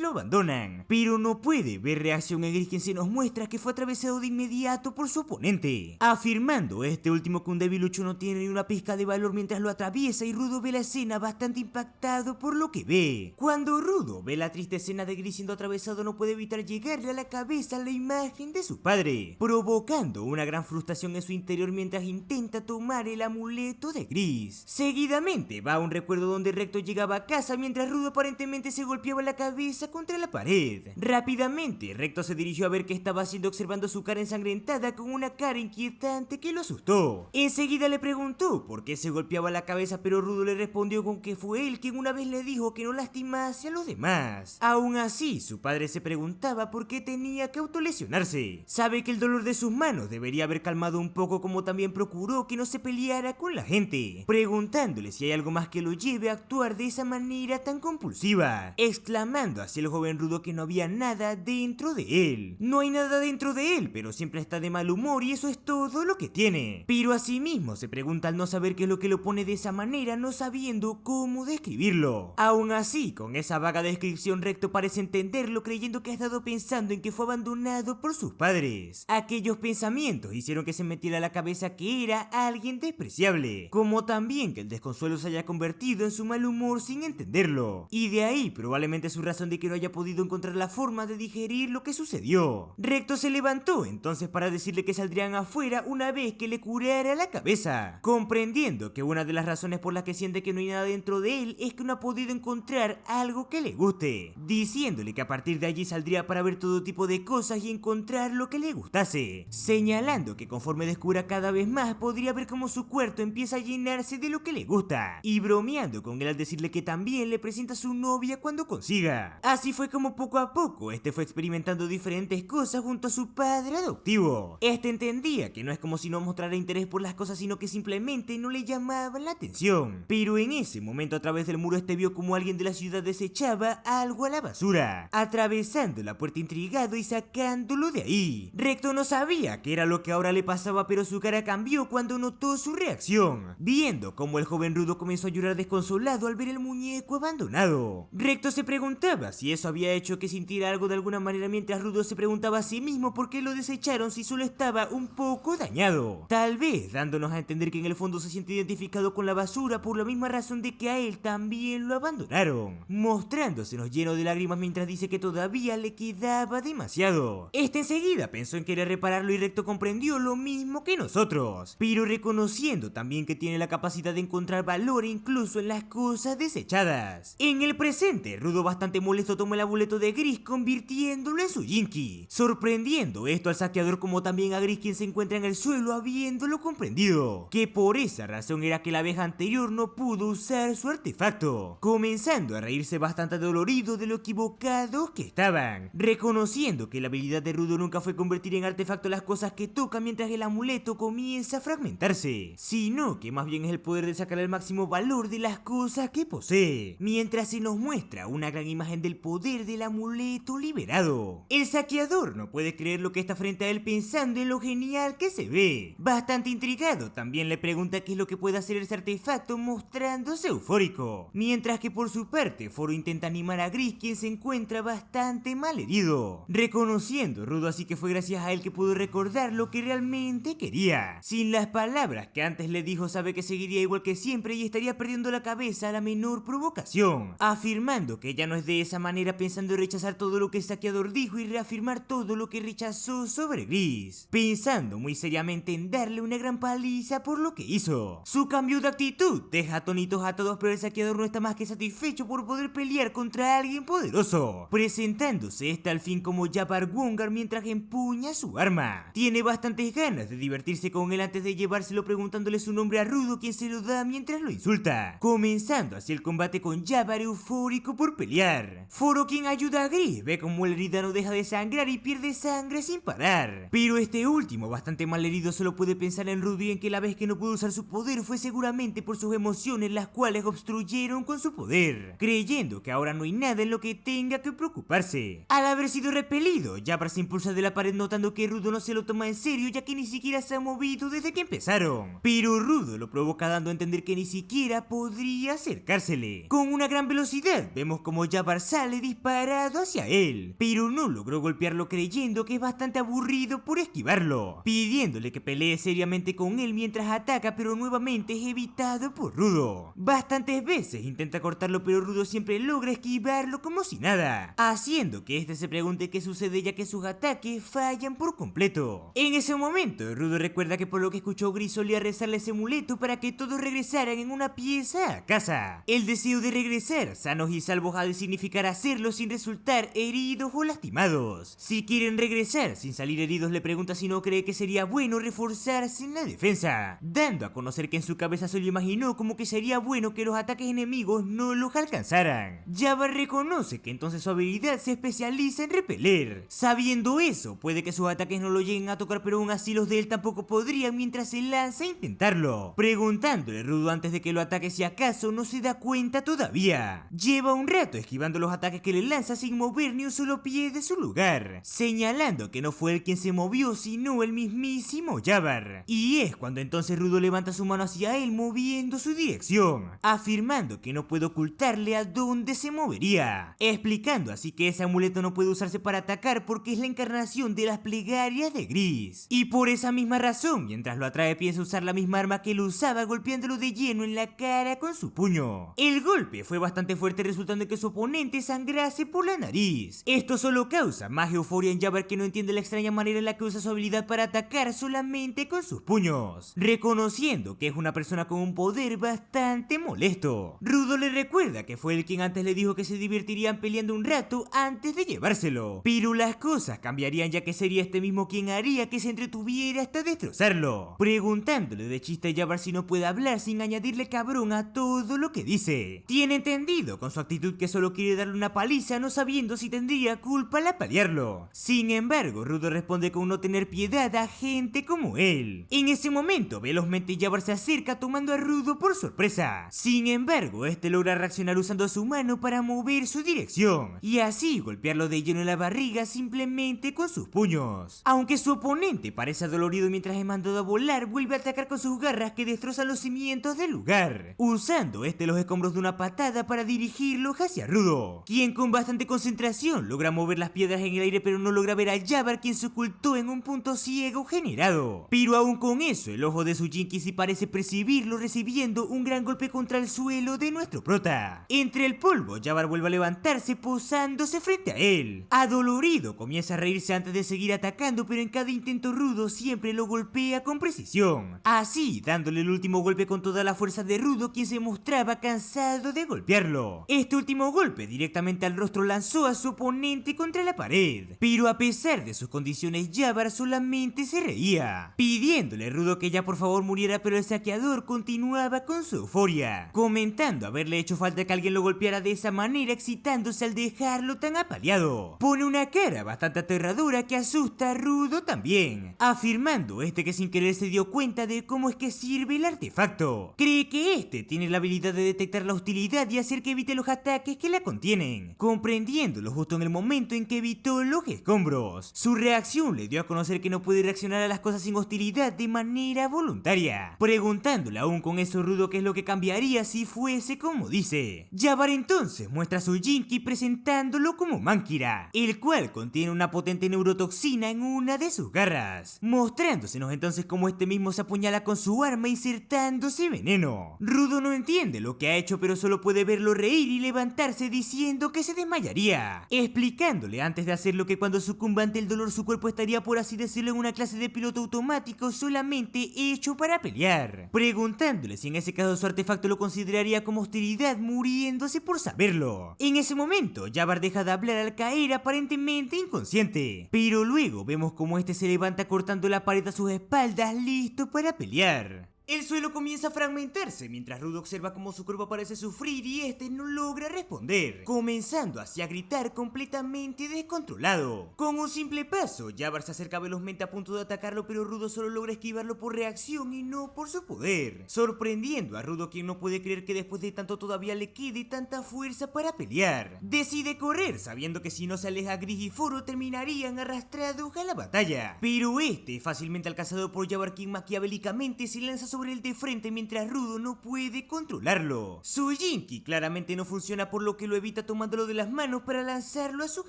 lo abandonan, pero no puede ver reacción en Gris, quien se nos muestra que fue atravesado de inmediato por su oponente, afirmando este último que un debilucho no tiene ni una pizca de valor mientras lo atraviesa, y Rudo ve la escena bastante impactado por lo que ve. Cuando Rudo ve la triste escena de Gris siendo atravesado, no puede evitar llegarle a la cabeza la imagen de su padre, provocando una gran frustración en su interior mientras intenta tomar el amuleto de Gris. Seguidamente va a un recuerdo donde Recto llegaba a casa mientras Rudo aparentemente se golpeaba la cabeza contra la pared. Rápidamente Recto se dirigió a ver qué estaba haciendo, observando su cara ensangrentada con una cara inquietante que lo asustó. Enseguida le preguntó por qué se golpeaba la cabeza, pero Rudo le respondió con que fue él quien una vez le dijo que no lastimase a los demás. Aún así, su padre se preguntaba por qué tenía que autolesionarse. Sabe que el dolor de sus manos debería haber calmado un poco, como también procuró que no se peleara con la gente, preguntándole si hay algo más que lo lleve a actuar de esa manera tan compulsiva, exclamando hacia el joven Rudo que no había nada dentro de él. No hay nada dentro de él, pero siempre está de mal humor y eso es todo lo que tiene. Pero asimismo se pregunta al no saber qué es lo que lo pone de esa manera, no sabiendo cómo describirlo. Aún así, con esa vaga descripción, Recto parece entenderlo, creyendo que ha estado pensando en que fue abandonado por sus padres. Aquellos pensamientos hicieron que se metiera a la cabeza que era alguien despreciable, como también que el desconsuelo se haya convertido en su mal humor sin entenderlo, y de ahí probablemente su razón de que no haya podido encontrar la forma de digerir lo que sucedió. Recto se levantó entonces para decirle que saldrían afuera una vez que le curara la cabeza, comprendiendo que una de las razones por las que siente que no hay nada dentro de él es que no ha podido encontrar algo que le guste, diciéndole que a partir de allí saldría para ver todo tipo de cosas y encontrar lo que le gustase, señalando que conforme descubra cada vez más podría ver cómo su cuerpo empieza a llenarse de lo que le gusta, y bromeando con él al decirle que también le presenta a su novia cuando consiga. Así fue como poco a poco este fue experimentando diferentes cosas junto a su padre adoptivo. Este entendía que no es como si no mostrara interés por las cosas, sino que simplemente no le llamaban la atención, pero en ese momento a través del muro este vio como alguien de la ciudad desechaba algo a la basura, atravesando la puerta intrigado y sacándolo de ahí. Recto no sabía qué era lo que ahora le pasaba, pero su cara cambió cuando notó su reacción, viendo cómo el joven Rudo comenzó a llorar desconsolado al ver el muñeco abandonado. Recto se preguntaba si eso había hecho que sintiera algo de alguna manera, mientras Rudo se preguntaba a sí mismo por qué lo desecharon si solo estaba un poco dañado, tal vez dándonos a entender que en el fondo se siente identificado con la basura por la misma razón de que a él también lo abandonaron, mostrándosenos lleno de lágrimas mientras dice que todavía le quedaba demasiado. Este enseguida pensó en querer repararlo y Recto comprendió lo mismo que nosotros, pero reconociendo también que tiene la capacidad de encontrar valor incluso en las cosas desechadas. En el presente, Rudo, bastante molesto, tomó el amuleto de Gris convirtiéndolo en su Jinky, sorprendiendo esto al saqueador como también a Gris, quien se encuentra en el suelo habiéndolo comprendido, que por esa razón era que la vez anterior no pudo usar su artefacto, comenzando a reírse bastante dolorido de lo equivocados que estaban, reconociendo que la habilidad de Rudo nunca fue convertir en artefacto las cosas que toca mientras el amuleto comienza a fragmentarse, sino que más bien es el poder de sacar el máximo valor de las cosas que posee, mientras se nos muestra una gran imagen del poder del amuleto liberado. El saqueador no puede creer lo que está frente a él, pensando en lo genial que se ve. Bastante intrigado, también le pregunta qué es lo que puede hacer ese artefacto, mostrándose eufórico, mientras que por su parte Foro intenta animar a Gris, quien se encuentra bastante mal herido, reconociendo Rudo así que fue gracias a él que pudo recordar lo que realmente quería. Sin las palabras que antes le dijo, sabe que seguiría igual que siempre y estaría perdiendo la cabeza a la menor provocación, afirmando que ya no es de esa manera, pensando en rechazar todo lo que el saqueador dijo y reafirmar todo lo que rechazó sobre Gris, pensando muy seriamente en darle una gran paliza por lo que hizo. Su cambio de actitud deja atónitos a todos, pero el saqueador no está más que satisfecho por poder pelear contra alguien poderoso, presentándose al fin como Jabbar Wongar mientras empuña su arma. Tiene bastantes ganas de divertirse con él antes de llevárselo, preguntándole su nombre a Rudo, quien se lo da mientras lo insulta, comenzando así el combate con Jabbar eufórico por pelear. Foro, quien ayuda a Gris, ve como la herida no deja de sangrar y pierde sangre sin parar, pero este último, bastante mal herido, solo puede pensar en Rudo y en que la vez que no pudo usar su poder fue seguramente por sus emociones, las cuales obstruyeron con su poder, creyendo que ahora no hay nada en lo que tenga que preocuparse. Al haber haber sido repelido, Jabbar se impulsa de la pared notando que Rudo no se lo toma en serio ya que ni siquiera se ha movido desde que empezaron. Pero Rudo lo provoca dando a entender que ni siquiera podría acercársele. Con una gran velocidad vemos como Jabbar sale disparado hacia él, pero no logró golpearlo creyendo que es bastante aburrido por esquivarlo, pidiéndole que pelee seriamente con él mientras ataca, pero nuevamente es evitado por Rudo. Bastantes veces intenta cortarlo, pero Rudo siempre logra esquivarlo como si nada, haciendo que este se pregunte qué sucede ya que sus ataques fallan por completo. En ese momento, Rudo recuerda que por lo que escuchó Gris solía rezarle ese amuleto para que todos regresaran en una pieza a casa. El deseo de regresar sanos y salvos ha de significar hacerlo sin resultar heridos o lastimados. Si quieren regresar sin salir heridos, le pregunta si no cree que sería bueno reforzarse en la defensa, dando a conocer que en su cabeza se lo imaginó como que sería bueno que los ataques enemigos no los alcanzaran. Jabbar reconoce que entonces su habilidad se especializa en repeler. Sabiendo eso, puede que sus ataques no lo lleguen a tocar, pero aún así los de él tampoco podrían mientras se lanza a intentarlo, preguntándole Rudo antes de que lo ataque si acaso no se da cuenta todavía. Lleva un rato esquivando los ataques que le lanza sin mover ni un solo pie de su lugar, señalando que no fue él quien se movió sino el mismísimo Jabbar. Y es cuando entonces Rudo levanta su mano hacia él moviendo su dirección, afirmando que no puede ocultarle a dónde se movería, explicando así que ese amuleto no puede usarse para atacar porque es la encarnación de las plegarias de Gris, y por esa misma razón mientras lo atrae piensa usar la misma arma que él usaba, golpeándolo de lleno en la cara con su puño. El golpe fue bastante fuerte, resultando en que su oponente sangrase por la nariz. Esto solo causa más euforia en Jabbar, que no entiende la extraña manera en la que usa su habilidad para atacar solamente con sus puños, reconociendo que es una persona con un poder bastante molesto. Rudo le recuerda que fue él quien antes le dijo que se divertirían peleando un rato antes de llevárselo, pero las cosas cambiarían ya que sería este mismo quien haría que se entretuviera hasta destrozarlo, preguntándole de chiste a Jabbar si no puede hablar sin añadirle cabrón a todo lo que dice. Tiene entendido con su actitud que solo quiere darle una paliza, no sabiendo si tendría culpa al apalearlo. Sin embargo, Rudo responde con no tener piedad a gente como él. En ese momento, velozmente Jabbar se acerca tomando a Rudo por sorpresa. Sin embargo, este logra reaccionar usando su mano para mover su dirección y así golpearlo de lleno en la barriga simplemente con sus puños. Aunque su oponente parece adolorido mientras es mandado a volar, vuelve a atacar con sus garras que destrozan los cimientos del lugar, usando los escombros de una patada para dirigirlos hacia Rudo, quien con bastante concentración logra mover las piedras en el aire, pero no logra ver a Jabbar, quien se ocultó en un punto ciego generado. Pero aún con eso, el ojo de su Jinky sí parece percibirlo, recibiendo un gran golpe contra el suelo de nuestro prota. Entre el polvo, Jabbar vuelve a levantarse posándose frente a él. Adolorido, comienza a reírse antes de seguir atacando, pero en cada intento Rudo siempre lo golpea con precisión, así dándole el último golpe con toda la fuerza de Rudo, quien se mostraba cansado de golpearlo. Este último golpe directamente al rostro lanzó a su oponente contra la pared, pero a pesar de sus condiciones Jabbar solamente se reía, pidiéndole a Rudo que ya por favor muriera, pero el saqueador continuaba con su euforia, comentando haberle hecho falta que alguien lo golpeara de esa manera, excitándose al dejarlo tan apaleado. Pone una cara bastante aterradora que asusta a Rudo también, afirmando que sin querer se dio cuenta de cómo es que sirve el artefacto. Cree que tiene la habilidad de detectar la hostilidad y hacer que evite los ataques que la contienen, comprendiéndolo justo en el momento en que evitó los escombros. Su reacción le dio a conocer que no puede reaccionar a las cosas sin hostilidad de manera voluntaria, preguntándole aún con eso Rudo qué es lo que cambiaría si fuese como dice. Jabbar entonces muestra su Jinky presentándolo como Mankira, el cual contiene una potente neurotoxina en una de sus garras, mostrándosenos entonces cómo este mismo se apuñala con su arma insertándose veneno. Rudo no entiende lo que ha hecho, pero solo puede verlo reír y levantarse diciendo que se desmayaría, explicándole antes de hacerlo que cuando sucumba ante el dolor su cuerpo estaría, por así decirlo, en una clase de piloto automático solamente hecho para pelear, preguntándole si en ese caso su artefacto lo consideraría como hostilidad, muriéndose por saberlo. En ese momento Jabbar deja de hablar al caer aparentemente inconsciente, pero luego vemos como se levanta cortando la pared a sus espaldas listo para pelear. El suelo comienza a fragmentarse mientras Rudo observa cómo su cuerpo parece sufrir y este no logra responder, comenzando así a gritar completamente descontrolado. Con un simple paso, Jabbar se acerca velozmente a punto de atacarlo, pero Rudo solo logra esquivarlo por reacción y no por su poder, sorprendiendo a Rudo, quien no puede creer que después de tanto todavía le quede tanta fuerza para pelear. Decide correr, sabiendo que si no se aleja Gris y Foro terminarían arrastrados a la batalla, pero este, fácilmente alcanzado por Jabbar, quien maquiavélicamente se lanza sobre él de frente mientras Rudo no puede controlarlo. Su Jinki claramente no funciona, por lo que lo evita tomándolo de las manos para lanzarlo a sus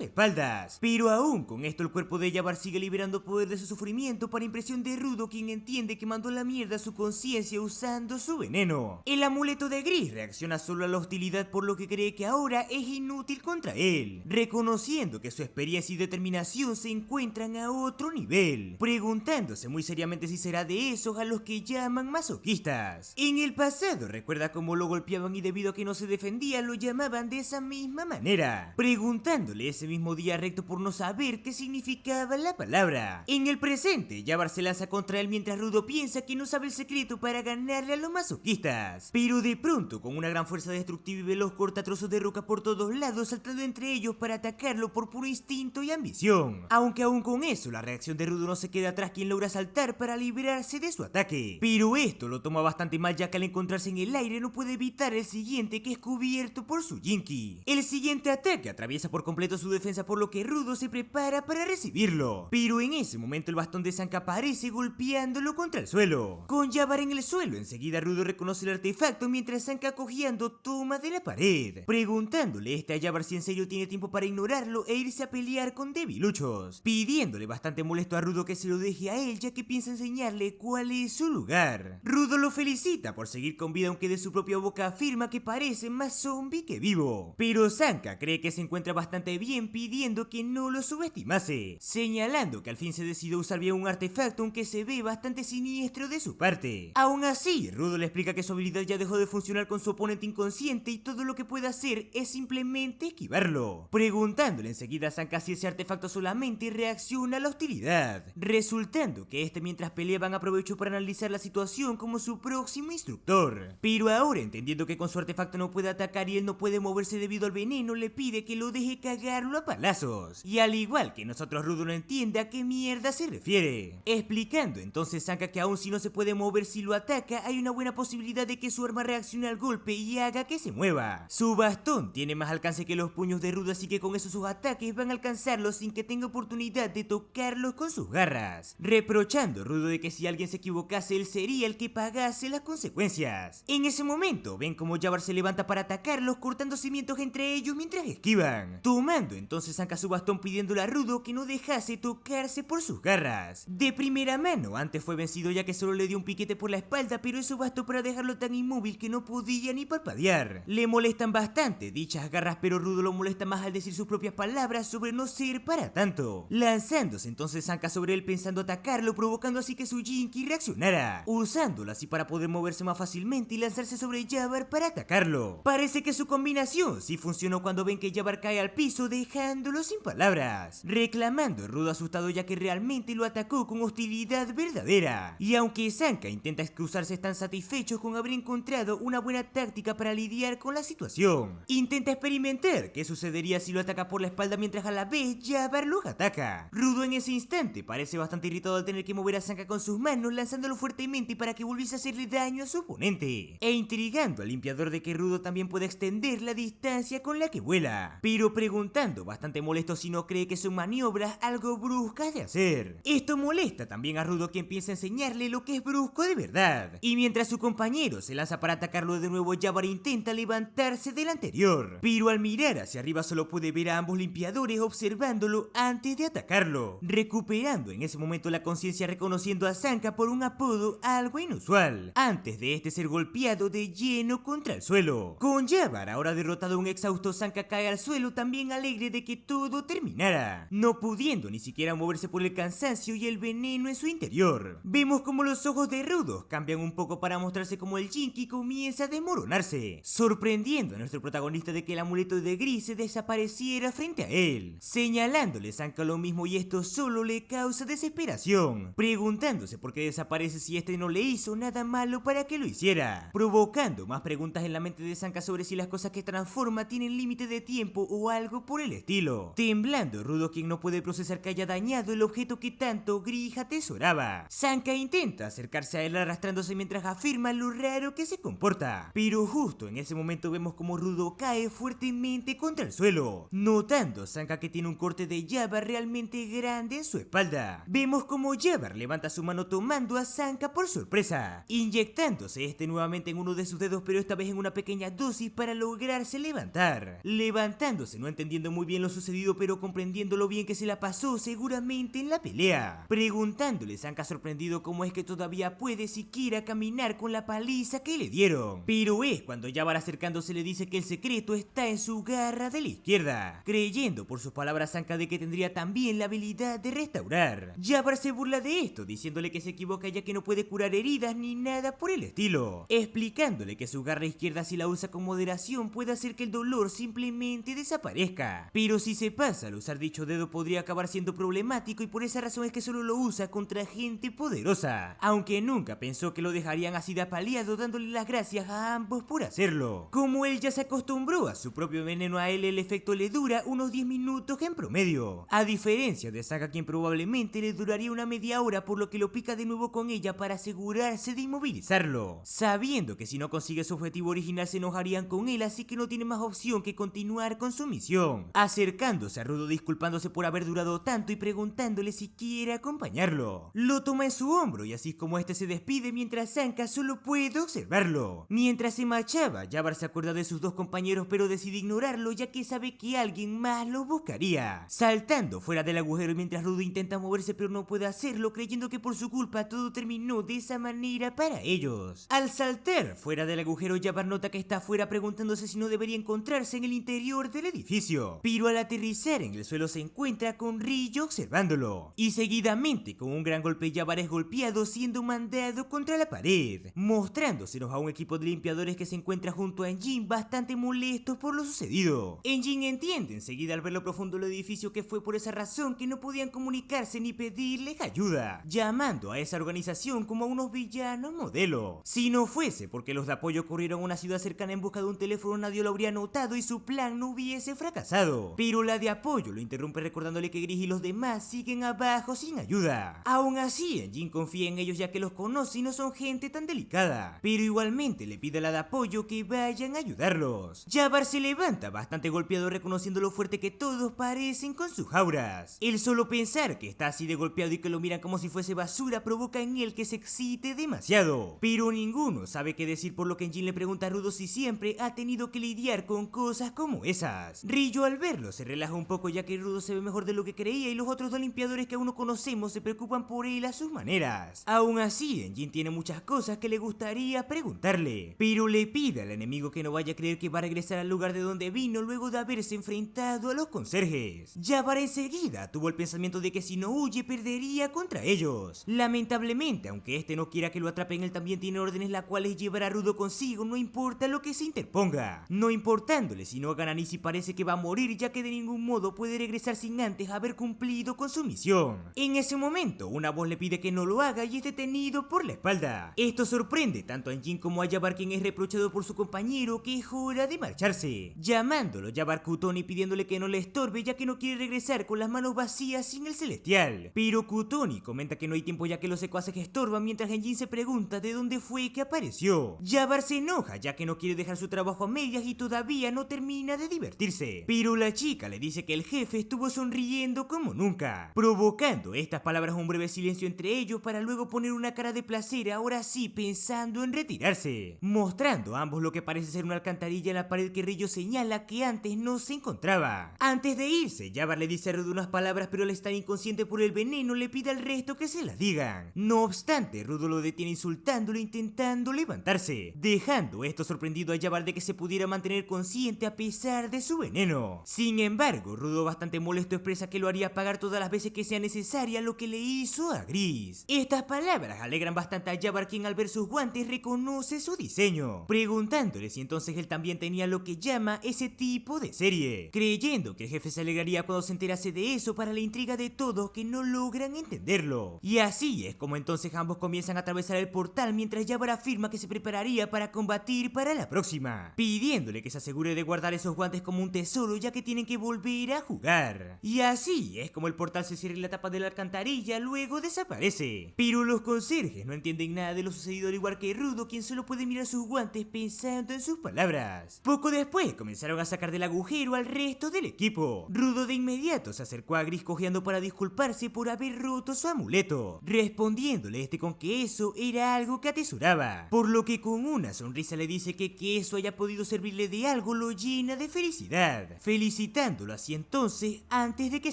espaldas, pero aún con esto el cuerpo de Jabbar sigue liberando poder de su sufrimiento para impresión de Rudo, quien entiende que mandó a la mierda su conciencia usando su veneno. El amuleto de Gris reacciona solo a la hostilidad, por lo que cree que ahora es inútil contra él, reconociendo que su experiencia y determinación se encuentran a otro nivel, preguntándose muy seriamente si será de esos a los que llaman masoquistas. En el pasado recuerda cómo lo golpeaban y debido a que no se defendía lo llamaban de esa misma manera, preguntándole ese mismo día recto por no saber qué significaba la palabra. En el presente, Jabbar se lanza contra él mientras Rudo piensa que no sabe el secreto para ganarle a los masoquistas, pero de pronto con una gran fuerza destructiva y veloz corta trozos de roca por todos lados, saltando entre ellos para atacarlo por puro instinto y ambición. Aunque aún con eso la reacción de Rudo no se queda atrás, quien logra saltar para librarse de su ataque, pero esto lo toma bastante mal, ya que al encontrarse en el aire no puede evitar el siguiente, que es cubierto por su Jinki. El siguiente ataque atraviesa por completo su defensa, por lo que Rudo se prepara para recibirlo, pero en ese momento el bastón de Zanka aparece golpeándolo contra el suelo. Con Jabbar en el suelo, enseguida Rudo reconoce el artefacto mientras Zanka cojeando toma de la pared, preguntándole a Jabbar si en serio tiene tiempo para ignorarlo e irse a pelear con debiluchos, pidiéndole bastante molesto a Rudo que se lo deje a él, ya que piensa enseñarle cuál es su lugar. Rudo lo felicita por seguir con vida, aunque de su propia boca afirma que parece más zombie que vivo, pero Zanka cree que se encuentra bastante bien, pidiendo que no lo subestimase, señalando que al fin se decidió usar bien un artefacto, aunque se ve bastante siniestro de su parte. Aún así, Rudo le explica que su habilidad ya dejó de funcionar con su oponente inconsciente y todo lo que puede hacer es simplemente esquivarlo, preguntándole enseguida a Zanka si ese artefacto solamente reacciona a la hostilidad, resultando que este, mientras peleaban, aprovechó para analizar la situación como su próximo instructor, pero ahora entendiendo que con su artefacto no puede atacar y él no puede moverse debido al veneno, le pide que lo deje cagarlo a palazos, y al igual que nosotros, Rudo no entiende a qué mierda se refiere, explicando entonces Zanka que aún si no se puede mover si lo ataca, hay una buena posibilidad de que su arma reaccione al golpe y haga que se mueva. Su bastón tiene más alcance que los puños de Rudo, así que con eso sus ataques van a alcanzarlo sin que tenga oportunidad de tocarlos con sus garras, reprochando a Rudo de que si alguien se equivocase él sería el que pagase las consecuencias. En ese momento ven como Jabbar se levanta para atacarlos, cortando cimientos entre ellos mientras esquivan, tomando entonces Zanka su bastón pidiéndole a Rudo que no dejase tocarse por sus garras. De primera mano antes fue vencido, ya que solo le dio un piquete por la espalda, pero eso bastó para dejarlo tan inmóvil que no podía ni parpadear. Le molestan bastante dichas garras, pero Rudo lo molesta más al decir sus propias palabras sobre no ser para tanto, lanzándose entonces Zanka sobre él pensando atacarlo, provocando así que su Jinki reaccionara, usándolo así para poder moverse más fácilmente y lanzarse sobre Jabbar para atacarlo. Parece que su combinación sí funcionó cuando ven que Jabbar cae al piso, dejándolo sin palabras, reclamando Rudo asustado, ya que realmente lo atacó con hostilidad verdadera. Y aunque Zanka intenta excusarse, están satisfechos con haber encontrado una buena táctica para lidiar con la situación. Intenta experimentar qué sucedería si lo ataca por la espalda, mientras a la vez Jabbar los ataca. Rudo en ese instante parece bastante irritado al tener que mover a Zanka con sus manos, lanzándolo fuertemente para que volviese a hacerle daño a su oponente, e intrigando al limpiador de que Rudo también puede extender la distancia con la que vuela, pero preguntando bastante molesto si no cree que son maniobras algo bruscas de hacer. Esto molesta también a Rudo, quien piensa enseñarle lo que es brusco de verdad, y mientras su compañero se lanza para atacarlo de nuevo, Jabbar intenta levantarse del anterior, pero al mirar hacia arriba solo puede ver a ambos limpiadores observándolo antes de atacarlo, recuperando en ese momento la conciencia, reconociendo a Zanka por un apodo algo inusual, antes de este ser golpeado de lleno contra el suelo. Con Jabbar ahora derrotado, un exhausto Zanka cae al suelo, también alegre de que todo terminara, no pudiendo ni siquiera moverse por el cansancio y el veneno en su interior. Vemos como los ojos de Rudo cambian un poco para mostrarse como el Jinki comienza a desmoronarse, sorprendiendo a nuestro protagonista de que el amuleto de Gris se desapareciera frente a él, señalándole Zanka lo mismo, y esto solo le causa desesperación, preguntándose por qué desaparece si este no le hizo nada malo para que lo hiciera, provocando más preguntas en la mente de Sanka sobre si las cosas que transforma tienen límite de tiempo o algo por el estilo. Temblando, Rudo, quien no puede procesar que haya dañado el objeto que tanto Gris atesoraba. Sanka intenta acercarse a él arrastrándose mientras afirma lo raro que se comporta, pero justo en ese momento vemos como Rudo cae fuertemente contra el suelo, notando Sanka que tiene un corte de Jabbar realmente grande en su espalda. Vemos como Jabbar levanta su mano tomando a Sanka por sorpresa, inyectándose este nuevamente en uno de sus dedos, pero esta vez en una pequeña dosis para lograrse levantar, levantándose no entendiendo muy bien lo sucedido, pero comprendiendo lo bien que se la pasó seguramente en la pelea, preguntándole Sanka sorprendido cómo es que todavía puede siquiera caminar con la paliza que le dieron. Pero es cuando Jabbar acercándose le dice que el secreto está en su garra de la izquierda, creyendo por sus palabras Sanka de que tendría también la habilidad de restaurar. Jabbar se burla de esto, diciéndole que se equivoca ya que no puede curar heridas ni nada por el estilo, explicándole que su garra izquierda, si la usa con moderación, puede hacer que el dolor simplemente desaparezca, pero si se pasa al usar dicho dedo podría acabar siendo problemático y por esa razón es que solo lo usa contra gente poderosa, aunque nunca pensó que lo dejarían así de apaleado, dándole las gracias a ambos por hacerlo. Como él ya se acostumbró a su propio veneno, a él el efecto le dura unos 10 minutos en promedio, a diferencia de Sanka, quien probablemente le duraría una media hora, por lo que lo pica de nuevo con ella para asegurarse de inmovilizarlo, sabiendo que si no consigue su objetivo original se enojarían con él, así que no tiene más opción que continuar con su misión, acercándose a Rudo disculpándose por haber durado tanto y preguntándole si quiere acompañarlo. Lo toma en su hombro y así es como este se despide, mientras Sanka solo puede observarlo. Mientras se marchaba, Jabbar se acuerda de sus dos compañeros, pero decide ignorarlo ya que sabe que alguien más lo buscaría, saltando fuera del agujero mientras Rudo intenta moverse pero no puede hacerlo, creyendo que por su culpa todo terminó de esa manera para ellos. Al saltar fuera del agujero, Jabbar nota que está afuera preguntándose si no debería encontrarse en el interior del edificio, pero al aterrizar en el suelo se encuentra con Rillo observándolo, y seguidamente con un gran golpe Jabbar es golpeado, siendo mandado contra la pared, mostrándosenos a un equipo de limpiadores que se encuentra junto a Enjin bastante molestos por lo sucedido. Enjin entiende enseguida al ver lo profundo del edificio que fue por esa razón que no podían comunicarse ni pedirles ayuda, llamando a esa organización como a unos villanos modelo. Si no fuese porque los de apoyo corrieron a una ciudad cercana en busca de un teléfono, nadie lo habría notado y su plan no hubiese fracasado, pero la de apoyo lo interrumpe recordándole que Gris y los demás siguen abajo sin ayuda. Aún así, Enjin confía en ellos ya que los conoce y no son gente tan delicada, pero igualmente le pide a la de apoyo que vayan a ayudarlos. Jabbar se levanta bastante golpeado, reconociendo lo fuerte que todos parecen con sus auras. El solo pensar que está así de golpeado y que lo miran como si fuese basura provoca en él que se excite demasiado, pero ninguno sabe qué decir, por lo que Enjin le pregunta a Rudo si siempre ha tenido que lidiar con cosas como esas. Rillo al verlo se relaja un poco ya que Rudo se ve mejor de lo que creía y los otros dos limpiadores que aún no conocemos se preocupan por él a sus maneras. Aún así, Enjin tiene muchas cosas que le gustaría preguntarle, pero le pide al enemigo que no vaya a creer que va a regresar al lugar de donde vino luego de haberse enfrentado a los conserjes. Jabbar enseguida tuvo el pensamiento de que si no huye perdería contra ellos. Lamentablemente, aunque este no quiera que lo atrapen, él también tiene órdenes las cuales llevará a Rudo consigo, no importa lo que se interponga, no importándole si no gana ni si parece que va a morir, ya que de ningún modo puede regresar sin antes haber cumplido con su misión. En ese momento, una voz le pide que no lo haga y es detenido por la espalda. Esto sorprende tanto a Enjin como a Jabbar, quien es reprochado por su compañero que es hora de marcharse, llamándolo Jabbar Kuton y pidiéndole que no le estorbe ya que no quiere regresar con las manos vacías sin el celestial. Pero Kutoni comenta que no hay tiempo ya que los secuaces estorban, mientras Enjin se pregunta de dónde fue que apareció. Jabbar se enoja ya que no quiere dejar su trabajo a medias y todavía no termina de divertirse, pero la chica le dice que el jefe estuvo sonriendo como nunca, provocando estas palabras un breve silencio entre ellos para luego poner una cara de placer, ahora sí pensando en retirarse, mostrando a ambos lo que parece ser una alcantarilla en la pared que Rillo señala que antes no se encontraba. Antes de irse, Jabbar le dice a Rudo unas palabras, pero al estar inconsciente por el veneno le pide al resto que se las digan. No obstante, Rudo lo detiene insultándolo intentando levantarse, dejando esto sorprendido a Jabbar de que se pudiera mantener consciente a pesar de su veneno. Sin embargo, Rudo, bastante molesto, expresa que lo haría pagar todas las veces que sea necesaria lo que le hizo a Gris. Estas palabras alegran bastante a Jabbar, quien al ver sus guantes reconoce su diseño, preguntándole si entonces él también tenía lo que llama ese tipo de serie, creyendo que el jefe se alegraría cuando se enterase de eso, para la intriga de todos que no logran entenderlo. Y así es como entonces ambos comienzan a atravesar el portal mientras Yabara afirma que se prepararía para combatir para la próxima, pidiéndole que se asegure de guardar esos guantes como un tesoro ya que tienen que volver a jugar. Y así es como el portal se cierra y la tapa de la alcantarilla luego desaparece. Pero los conserjes no entienden nada de lo sucedido, al igual que Rudo, quien solo puede mirar sus guantes pensando en sus palabras. Poco después comenzaron a sacar del agujero al resto del equipo. Rudo de inmediato se acercó a Gris cojeando para disculparse por haber roto su amuleto, respondiéndole con que eso era algo que atesoraba, por lo que con una sonrisa le dice que eso haya podido servirle de algo lo llena de felicidad, felicitándolo así entonces antes de que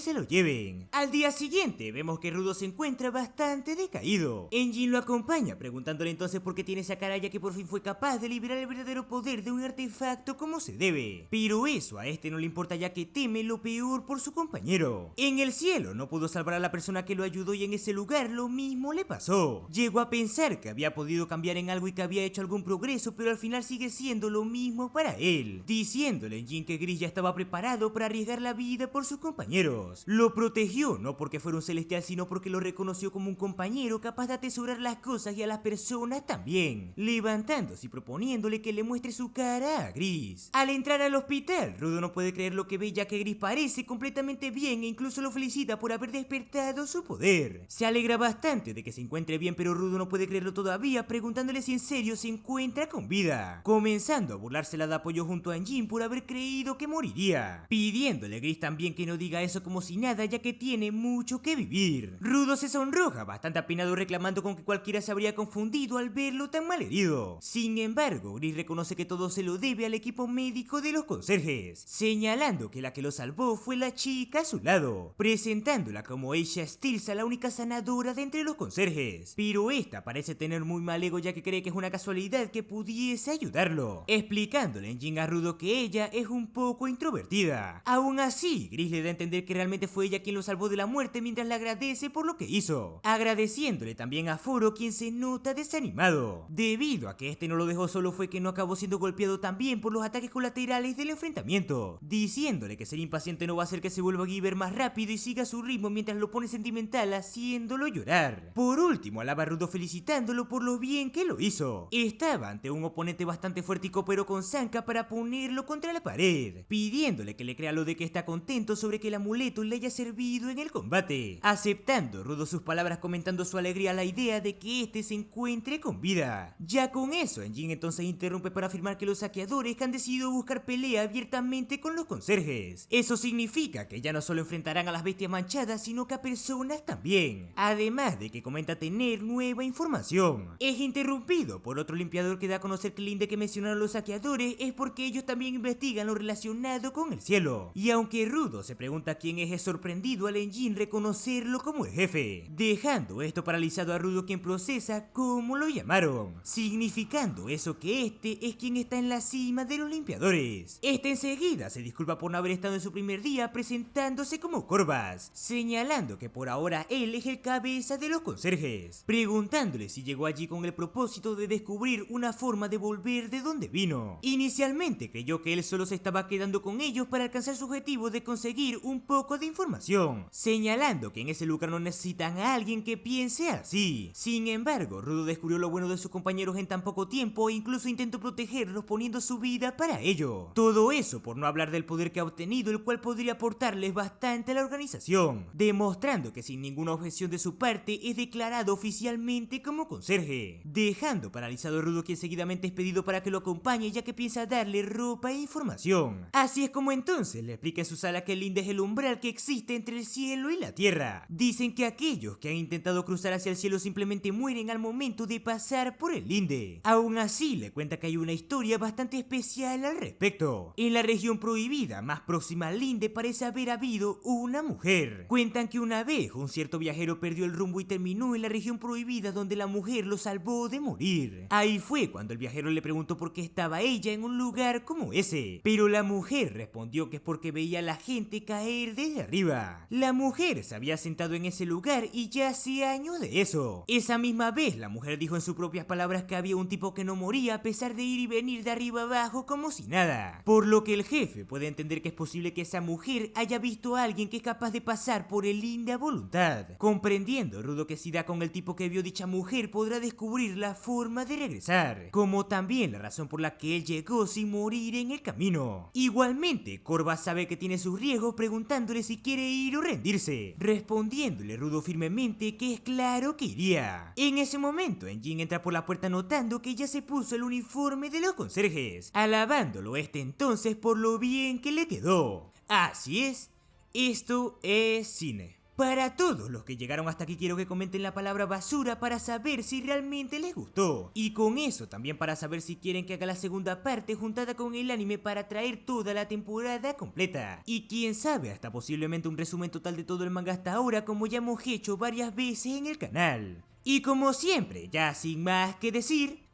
se lo lleven. Al día siguiente vemos que Rudo se encuentra bastante decaído. Engine lo acompaña preguntándole entonces por qué tiene esa cara, ya que por fin fue capaz de liberar el verdadero poder de un artefacto como se debe, pero eso a este no le importa ya que teme lo peor por su compañero. En el cielo no pudo salvar a la persona que lo ayudó y en ese lugar lo mismo le pasó. Llegó a pensar que había podido cambiar en algo y que había hecho algún progreso, pero al final sigue siendo lo mismo para él, diciéndole a Engine que Gris ya estaba preparado para arriesgar la vida por sus compañeros. Lo protegió no porque fuera un celestial, sino porque lo reconoció como un compañero capaz de atesorar las cosas y a las personas también, levantándose y proponiéndole que le muestre su cara a Gris. Al entrar al hospital, Rudo no puede creer lo que ve, ya que Gris parece completamente bien e incluso lo felicita por haber despertado su poder. Se alegra bastante de que se encuentre bien, pero Rudo no puede creerlo todavía, preguntándole si en serio se encuentra con vida, comenzando a burlársela de apoyo junto a Engine por haber creído que moriría, pidiéndole a Gris también que no diga eso como si nada, ya que tiene mucho que vivir. Rudo se sonroja bastante apenado, reclamando con que cualquiera se habría confundido al verlo tan mal herido. Sin embargo, Gris reconoce que todo se lo debe al equipo médico de los conserjes, señalando que la que lo salvó fue la chica a su lado, presentándola como Aisha Steels, la única sanadora de entre los conserjes, pero esta parece tener muy mal ego, ya que cree que es una casualidad que pudiese ayudarlo, explicándole en Jin a Rudo que ella es un poco introvertida. Aún así, Gris le da a entender que realmente fue ella quien lo salvó de la muerte mientras le agradece por lo que hizo, agradeciéndole también a Foro, quien se nota desanimado. Debido a que este no lo dejó solo, fue que no acabó siendo golpeado también por los ataques colaterales del enfrentamiento, diciéndole que ser impaciente no va a hacer que se vuelva Giver más rápido y siga su ritmo mientras lo pone sentimental, haciéndolo llorar. Por último, alaba a Rudo felicitándolo por lo bien que lo hizo. Estaba ante un oponente bastante fuerte y cooperó con Sanka para ponerlo contra la pared, pidiéndole que le crea lo de que está contento sobre que el amuleto le haya servido en el combate, aceptando Rudo sus palabras, comentando su alegría a la idea de que este se encuentre con vida. Ya con eso, Engine entonces interrumpe para afirmar que los saqueadores han decidido buscar pelea abiertamente con los conserjes. Eso significa que ya no solo enfrentarán a las bestias manchadas, sino que a personas también, además de que comenta tener nueva información. Es interrumpido por otro limpiador que da a conocer que el linde que mencionaron los saqueadores es porque ellos también investigan lo relacionado con el cielo, y aunque Rudo se pregunta quién es sorprendido al Engine reconocerlo como el jefe, dejando esto paralizado a Rudo, quien procesa cómo lo llamaron, significando eso que este es quien está en la cima de los limpiadores. Este enseguida se disculpa por no haber estado en su primer día, presentándose como Corvas, señalando que por ahora él es el cabeza de los conserjes, preguntándole si llegó allí con el propósito de descubrir una forma de volver de donde vino. Inicialmente creyó que él solo se estaba quedando con ellos para alcanzar su objetivo de conseguir un poco de información, señalando que en ese lugar no necesitan a alguien que piense así. Sin embargo, Rudo descubrió lo bueno de sus compañeros en tan poco tiempo e incluso intentó protegerlos poniendo su vida para ello. Todo eso por no hablar del poder que ha obtenido, el cual podría aportarles bastante a la organización, demostrando que sin ninguna objeción de su parte es declarado oficialmente como conserje, dejando paralizado a Rudo, quien seguidamente es pedido para que lo acompañe, ya que piensa darle ropa e información. Así es como entonces le explica en su sala que el linde es el umbral que existe entre el cielo y la tierra. Dicen que aquellos que han intentado cruzar hacia el cielo simplemente mueren al momento de pasar por el linde. Aún así le cuenta que hay una historia bastante especial al respecto. En la región prohibida más próxima al linde parece haber habido una mujer. Cuentan que una vez un cierto viajero perdió el rumbo y terminó en la región prohibida, donde la mujer lo salvó de morir. Ahí fue cuando el viajero le preguntó por qué estaba ella en un lugar como ese, pero la mujer respondió que es porque veía a la gente caer desde arriba. La mujer se había sentado en ese lugar y ya hace años de eso. Esa misma vez la mujer dijo en sus propias palabras que había un tipo que no moría a pesar de ir y venir de arriba abajo como si nada, por lo que el jefe puede entender que es posible que esa mujer haya visto a alguien que es capaz de pasar por el linde a voluntad, comprendiendo Rudo que si da con el tipo que vio dicha dicha mujer podrá descubrir la forma de regresar, como también la razón por la que él llegó sin morir en el camino. Igualmente, Korva sabe que tiene sus riesgos preguntándole si quiere ir o rendirse, respondiéndole Rudo firmemente que es claro que iría. En ese momento, Enjin entra por la puerta notando que ya se puso el uniforme de los conserjes, alabándolo entonces por lo bien que le quedó. Así es, esto es cine. Para todos los que llegaron hasta aquí quiero que comenten la palabra basura para saber si realmente les gustó. Y con eso también para saber si quieren que haga la segunda parte juntada con el anime para traer toda la temporada completa. Y quién sabe, hasta posiblemente un resumen total de todo el manga hasta ahora como ya hemos hecho varias veces en el canal. Y como siempre, ya sin más que decir,